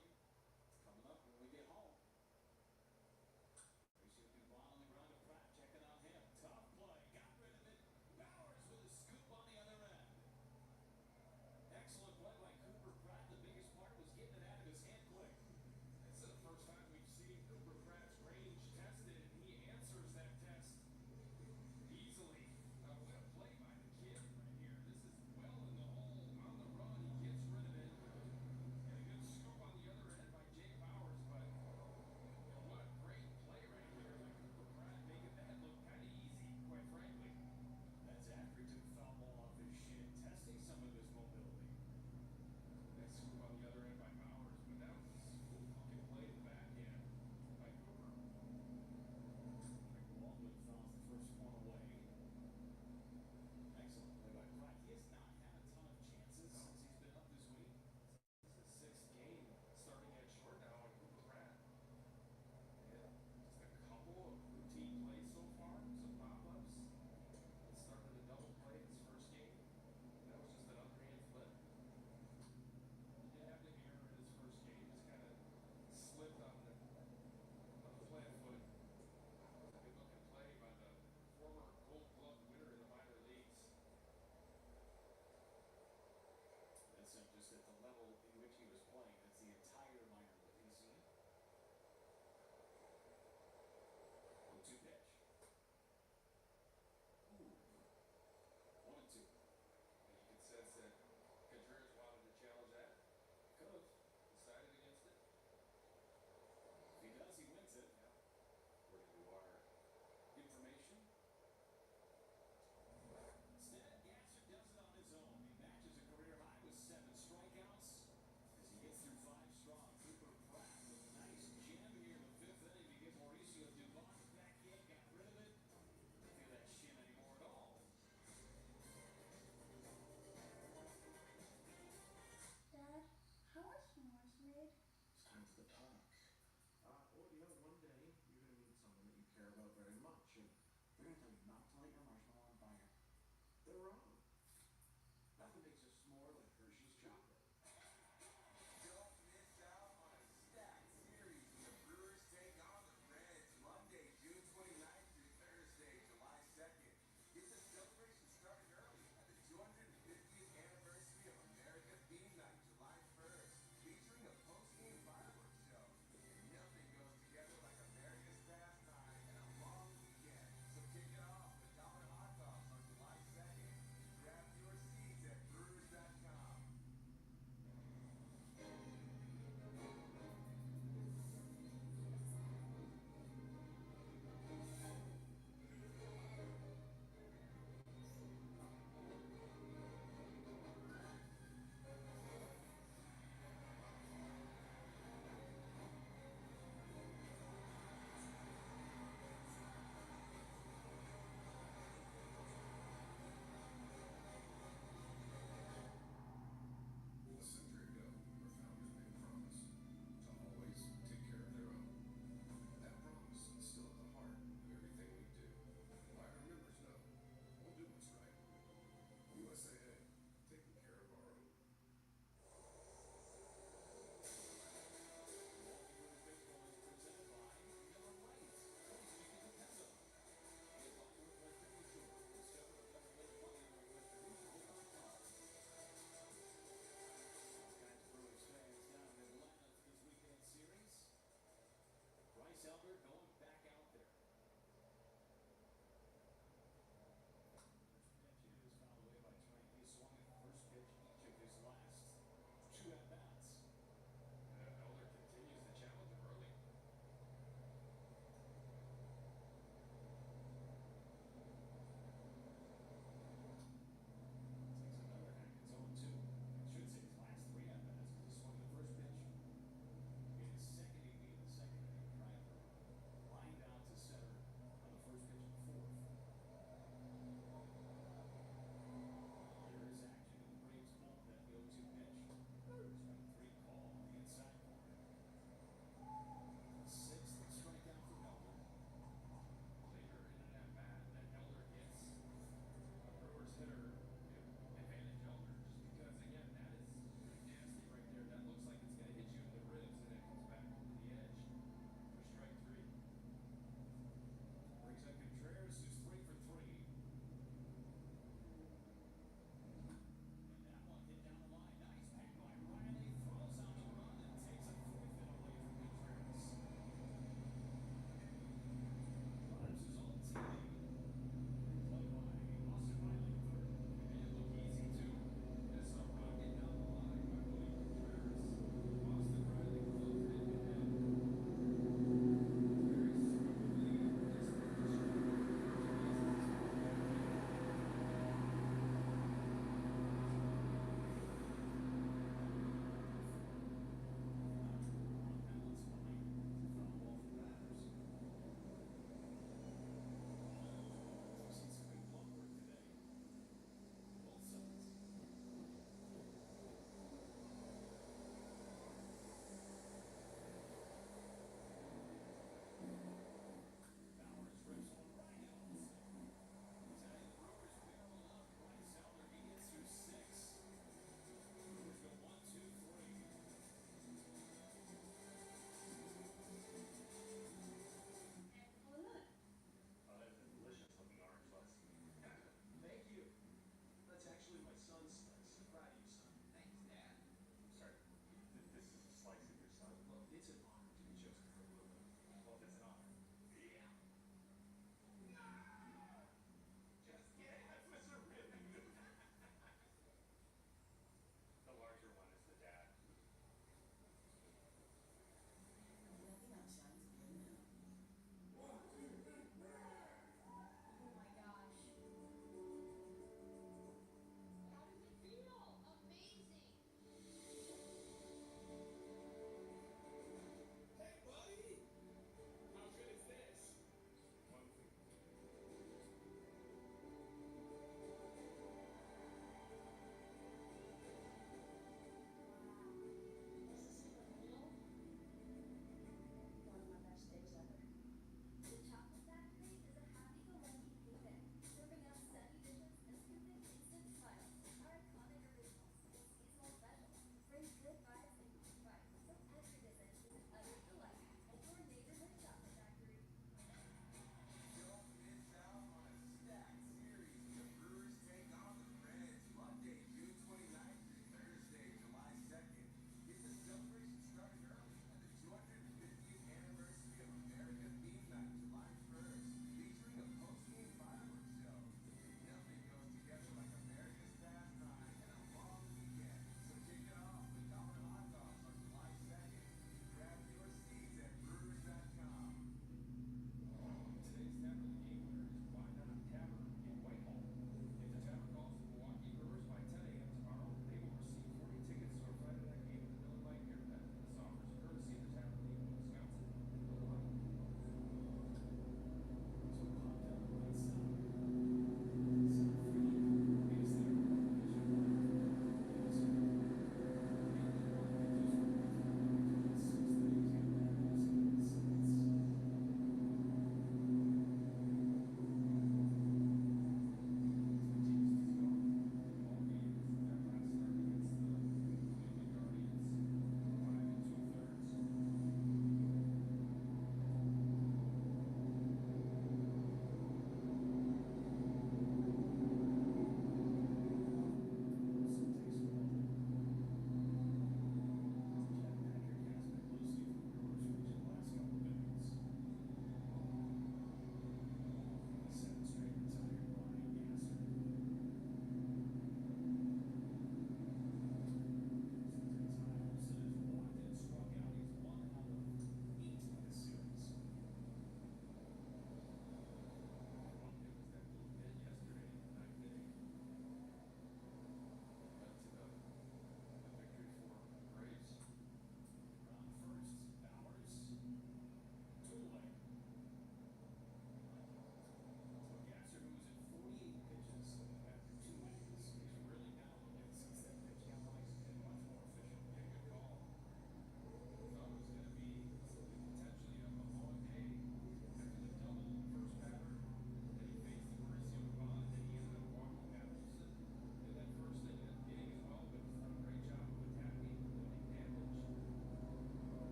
It's coming up when we get home. Racing Dubon on the ground to Pratt, checking on him. Tough play, got rid of it. Bowers with a scoop on the other end. Excellent play by Cooper Pratt. The biggest part was getting it out of his hand quick. This is the first time we've seen Cooper Pratt's range tested, and he answers that test easily. What a play by the kid right here. This is well in the hole on the run. He gets rid of it. And a good scoop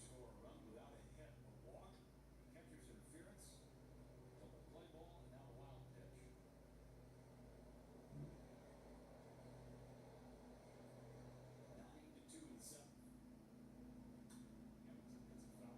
score a run without a hit or walk. Catcher's interference. Double play ball and now a wild pitch. 9-2 in the seventh. Hamilton gets a foul.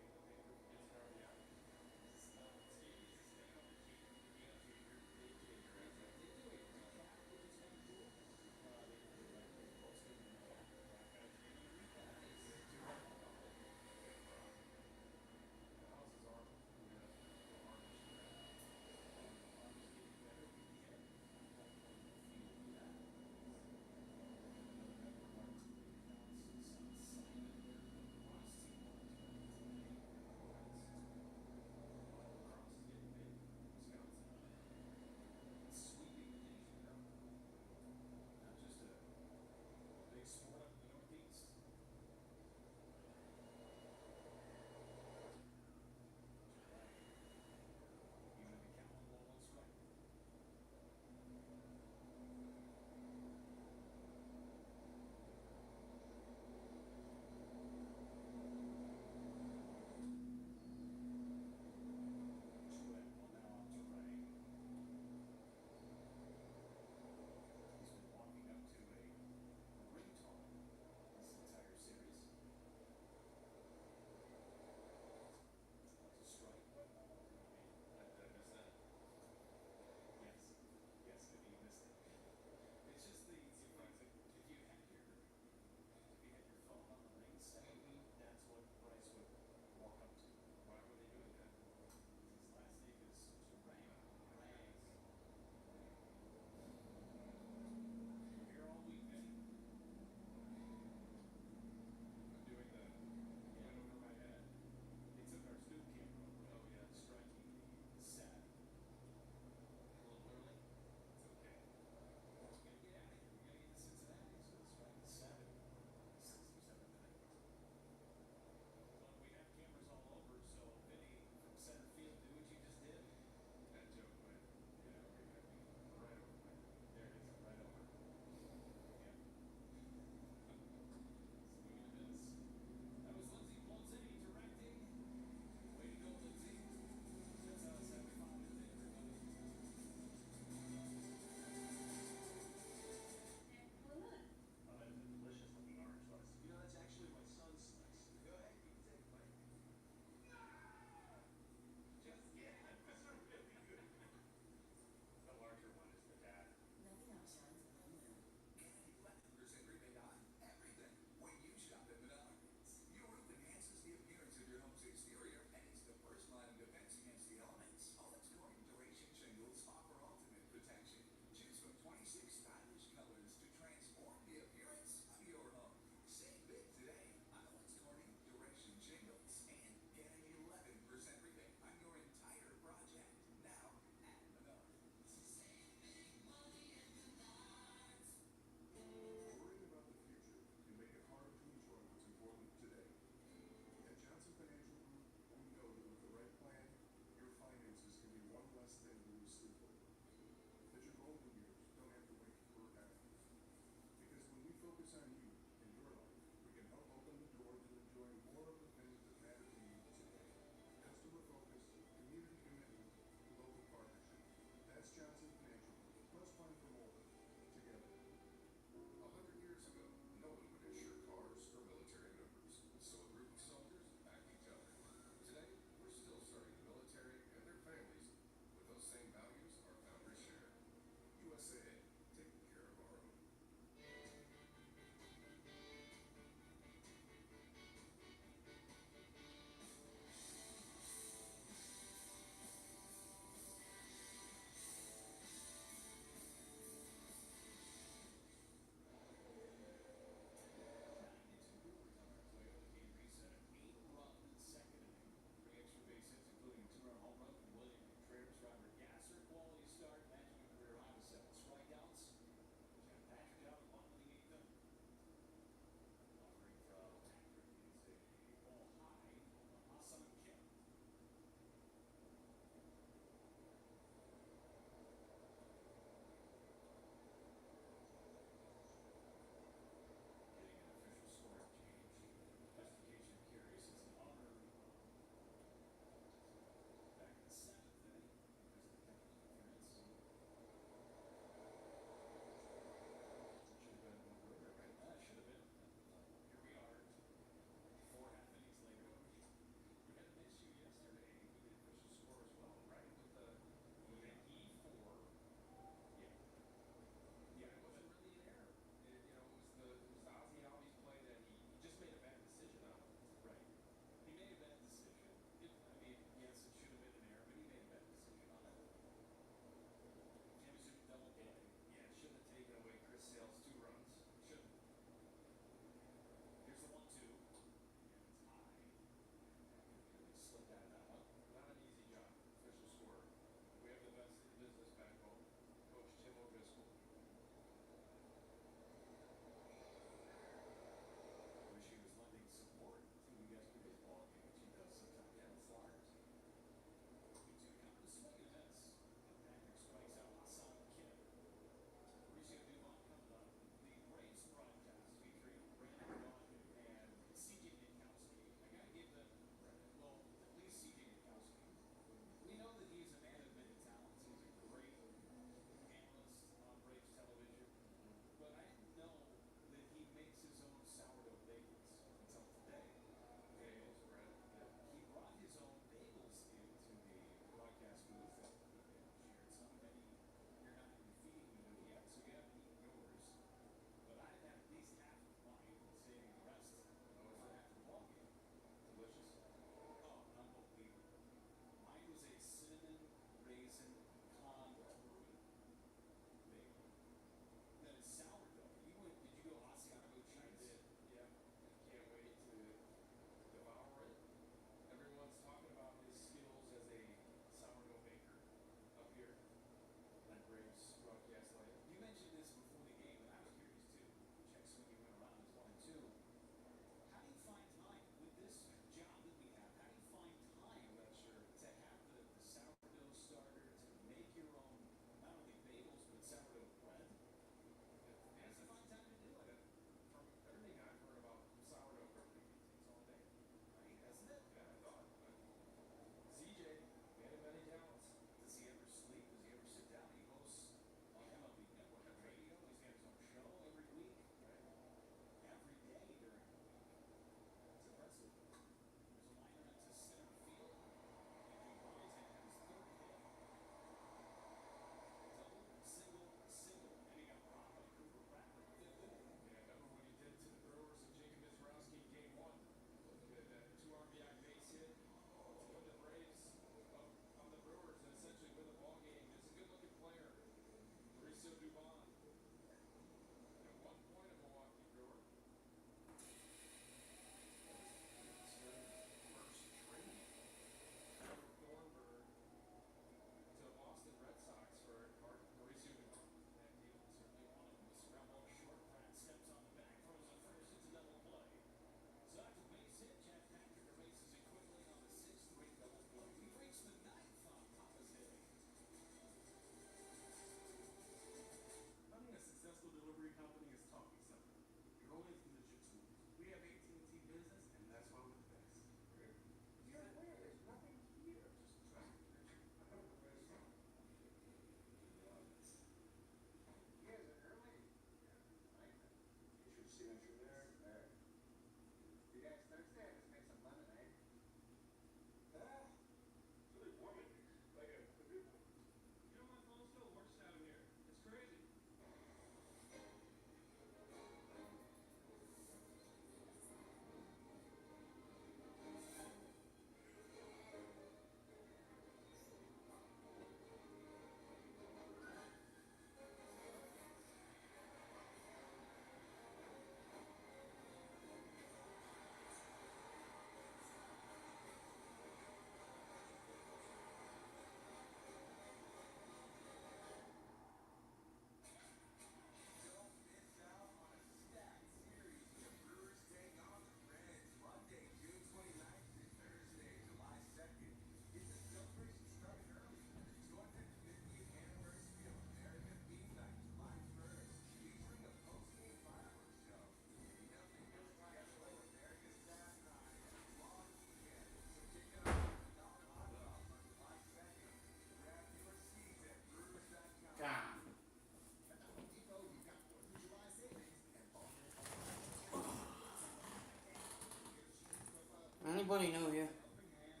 Anybody new here? Helping hand,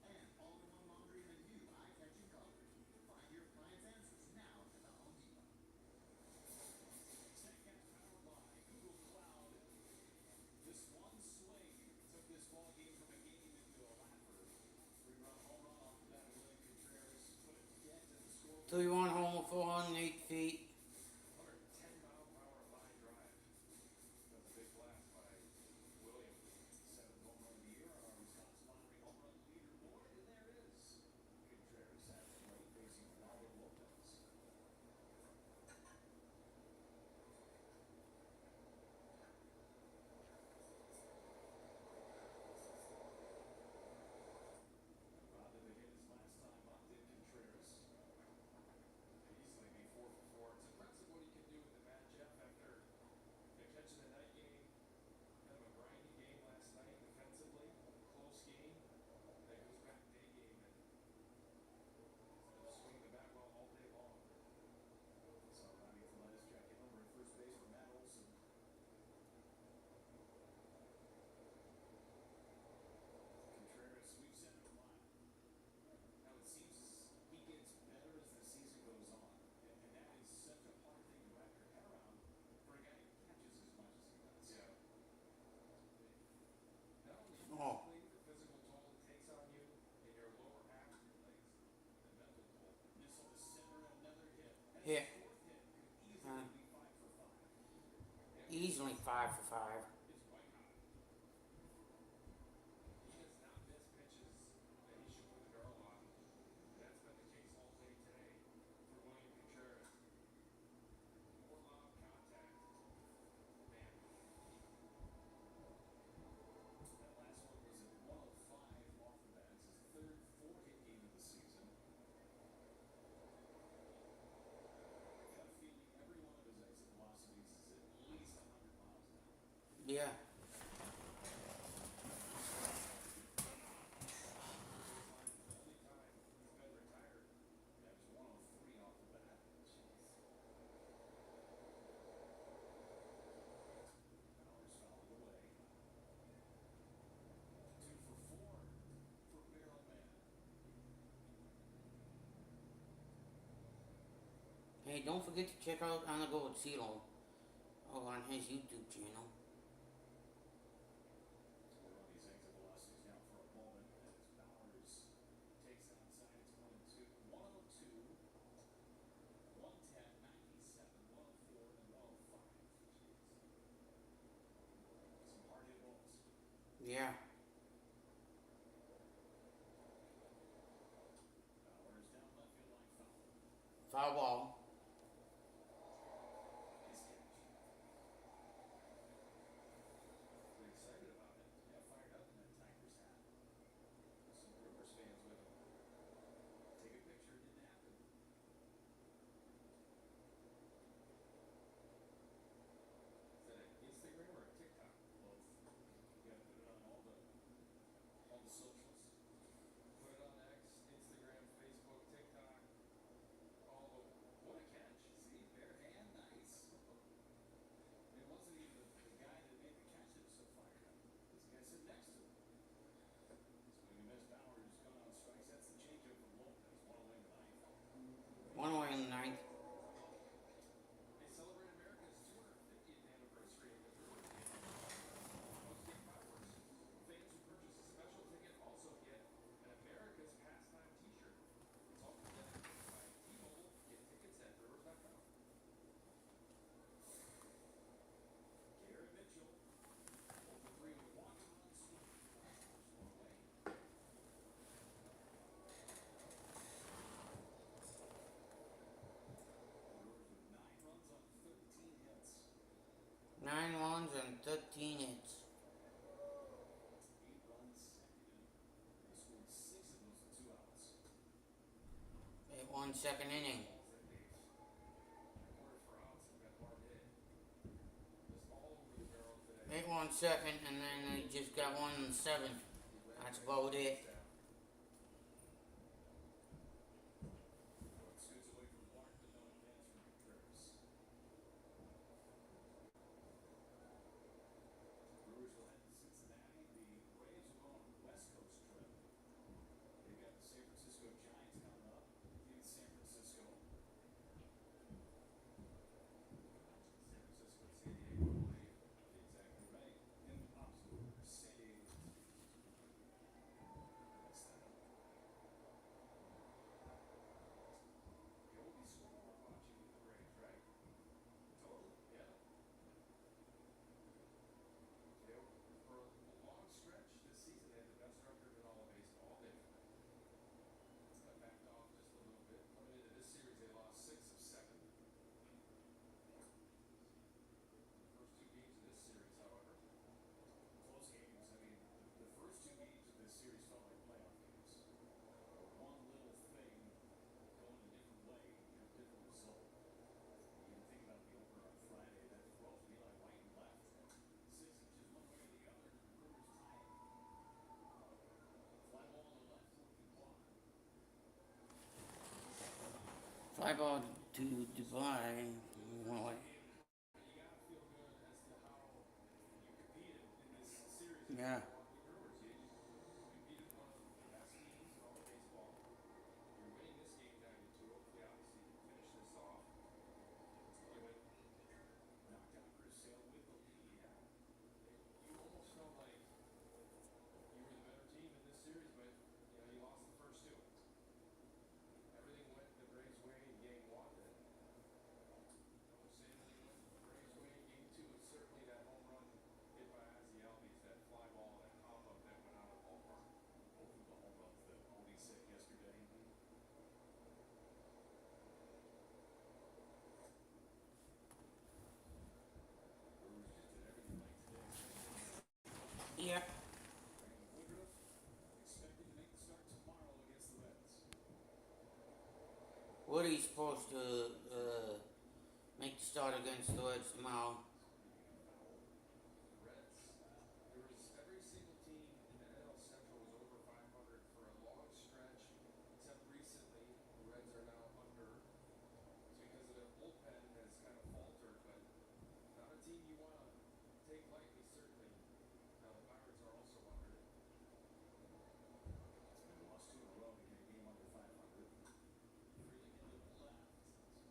and all-in-one laundry and new eye-catching colors. Find your appliance answers now at the Home Depot. TechCast powered by Google Cloud. This one swing took this ball game from a game into a laugher. Three-run home run off the bat of William Contreras. Put a dent in the scoreboard. 3-1 homer, 408 feet. 110-mile-per-hour line drive. That was a big blast by William. Seventh home run of the year on our Wisconsin Lottery home run leaderboard, and there is Contreras at the plate facing Pablo Lopez. Robbed of a hit his last time up, did Contreras. Could easily be 4 for 4. It's impressive what he can do with the bat, Jeff, after catching the night game. Kind of a grindy game last night defensively. Close game. That goes back day game and swing the bat well all day long. So Ronnie to let us check in over at first base for Matt Olson. Contreras sweeps center line. Now it seems he gets better as the season goes on, and that is such a hard thing to wrap your head around for a guy who catches as much as he does. Yeah. Not only Oh. physically, the physical toll it takes on you in your lower half of your legs, the mental toll. Missile to center, another hit. And Hit. his fourth hit could easily Huh. be 5 for 5. Easily 5 for 5. It's white hot. He does not miss pitches that he should put the girl on. That's been the case all day today for William Contreras. More loud contact. Man, That last one was at 105 off the bat. It's his third 4-hit game of the season. Got a feeling every one of his exit velocities is at least 100 miles an hour. Yeah. the only time he's been retired. That was 103 off the bat. Powers fouled away. 2 for 4 for Barrel Man. Hey, don't forget to check out On the Go with CeeLo over on his YouTube channel. We're on these exit velocities now for a moment as Bowers takes it outside. It's 1-2, 102, 110, 97, 104, and 105. Some hard hit balls. Yeah. Bowers down left field line foul. Foul ball. Nice catch. Pretty excited about it. Yeah, fired up in that Tigers hat. Some Brewers fans with him. Take a picture, didn't happen. Is that an Instagram or a TikTok? Both. You gotta put it on all the socials. Put it on X, Instagram, Facebook, TikTok. All of them. What a catch. See, bare hand, nice. It wasn't even the guy that made the catch that was so fired up. It's the guy sitting next to him. Swing and miss. Bowers gone on strikes. That's the changeup from Lopez. One away in the ninth. 1 away in the ninth. They celebrate America's 250th anniversary of the Brewers game. Most get fireworks. Fans who purchase a special ticket also get an America's Pastime t-shirt. It's all presented by T-Mobile. Get tickets at brewers.com. Gary Mitchell. 0 for 3 with 1 run swing. One away. Brewers with 9 runs on 13 hits. 9 runs and 13 hits. 8 runs second inning. They scored 6 of those with 2 outs. It won second inning. Balls at base. Quarters for outs. We've got hard hit. Just all over the barrel today. It won second, and then they just got one in the seventh. That's about it. One scoots away from Mark, but no advance from Contreras. Brewers will head to Cincinnati. The Braves will go on Fly ball to Dubai. Well, You gotta feel good as to how you competed in this series against yeah. the Milwaukee Brewers. You competed with one of the best teams in all of baseball. You're winning this game 9-2. Hopefully, obviously, you can finish this off. You went Knocked out Chris Sale with the lead. you almost felt like you were the better team in this series, but you lost the first two. Everything went the Braves' way in game one, and I would say everything went the Braves' way in game two. It's certainly that home run hit by Ozzie Albies, that fly ball, that pop-up that went out of the ballpark. Both of the home runs that Odie said yesterday. Brewers just did everything right today. Yeah. Brandon Woodruff expected to make the start tomorrow against the Reds. Woody's supposed to make the start against the Reds tomorrow. The Reds, there was every single team in the NL Central was over 500 for a long stretch, except recently. The Reds are now under. It's because of their bullpen has kind of faltered, but not a team you want to take lightly, certainly. Now the Pirates are also under. It's been lost 2 in a row to get a game under 500. Freeling into the left.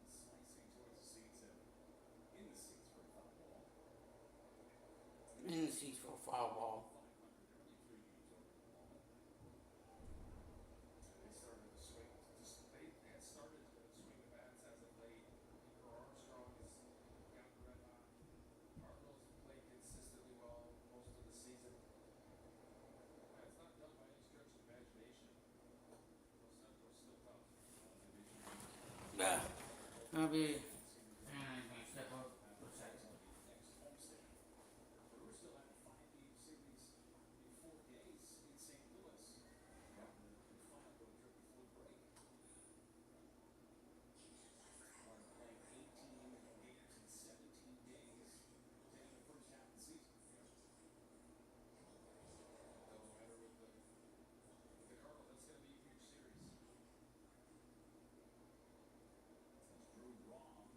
Slicing towards the seats and in the seats for a foul ball. In the seats for a foul ball. 500. They're only 3 games over at the moment. And they started to swing. They had started to swing the bats as of late. Peter Armstrong has gotten red hot. Cardinals have played consistently well most of the season. Yeah, it's not done by any stretch of the imagination. No Central's still tough. Yeah. I'll be. Step up for a second. Next homestand. Brewers still have a 5-game series in 4 days in St. Louis. The final road trip before the break. Want to play 18 games in 17 days to end the first half of the season. Doubleheader with the Cardinals. That's going to be a huge series. As Drew Raw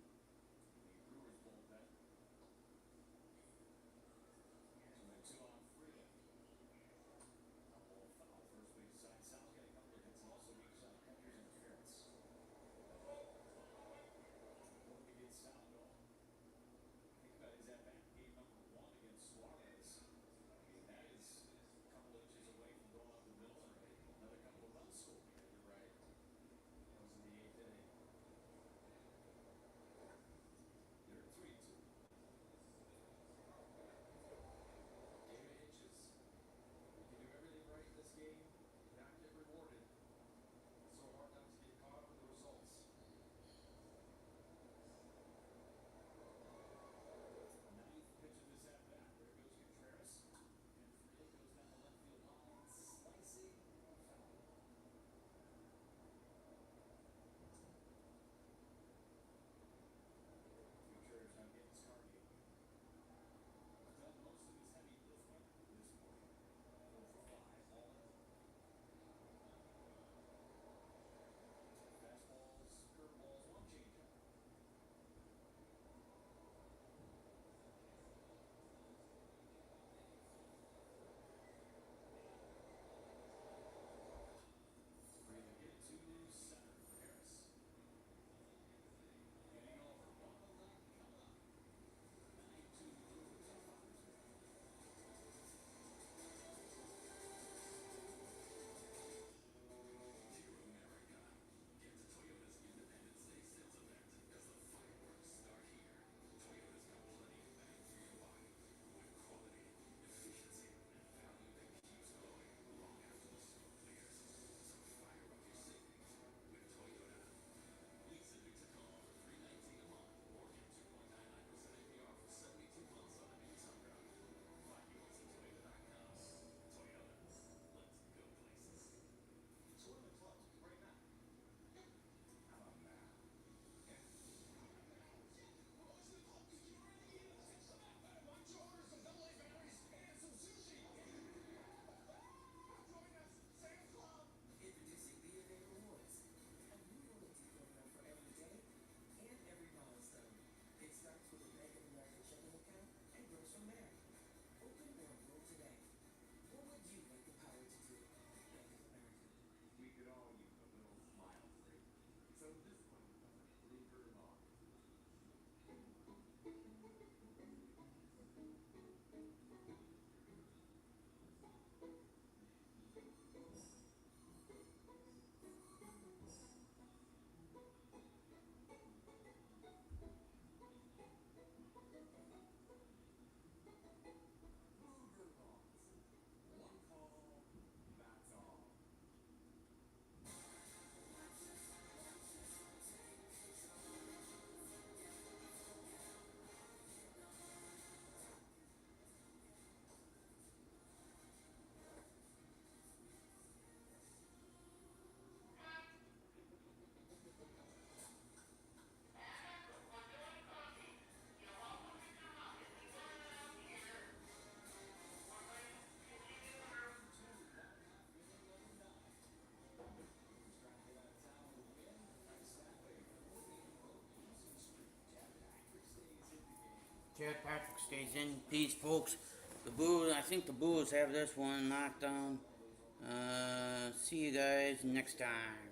Chad Patrick stays in. Peace, folks. The Brewers, I think the Brewers have this one knocked down. See you guys next time.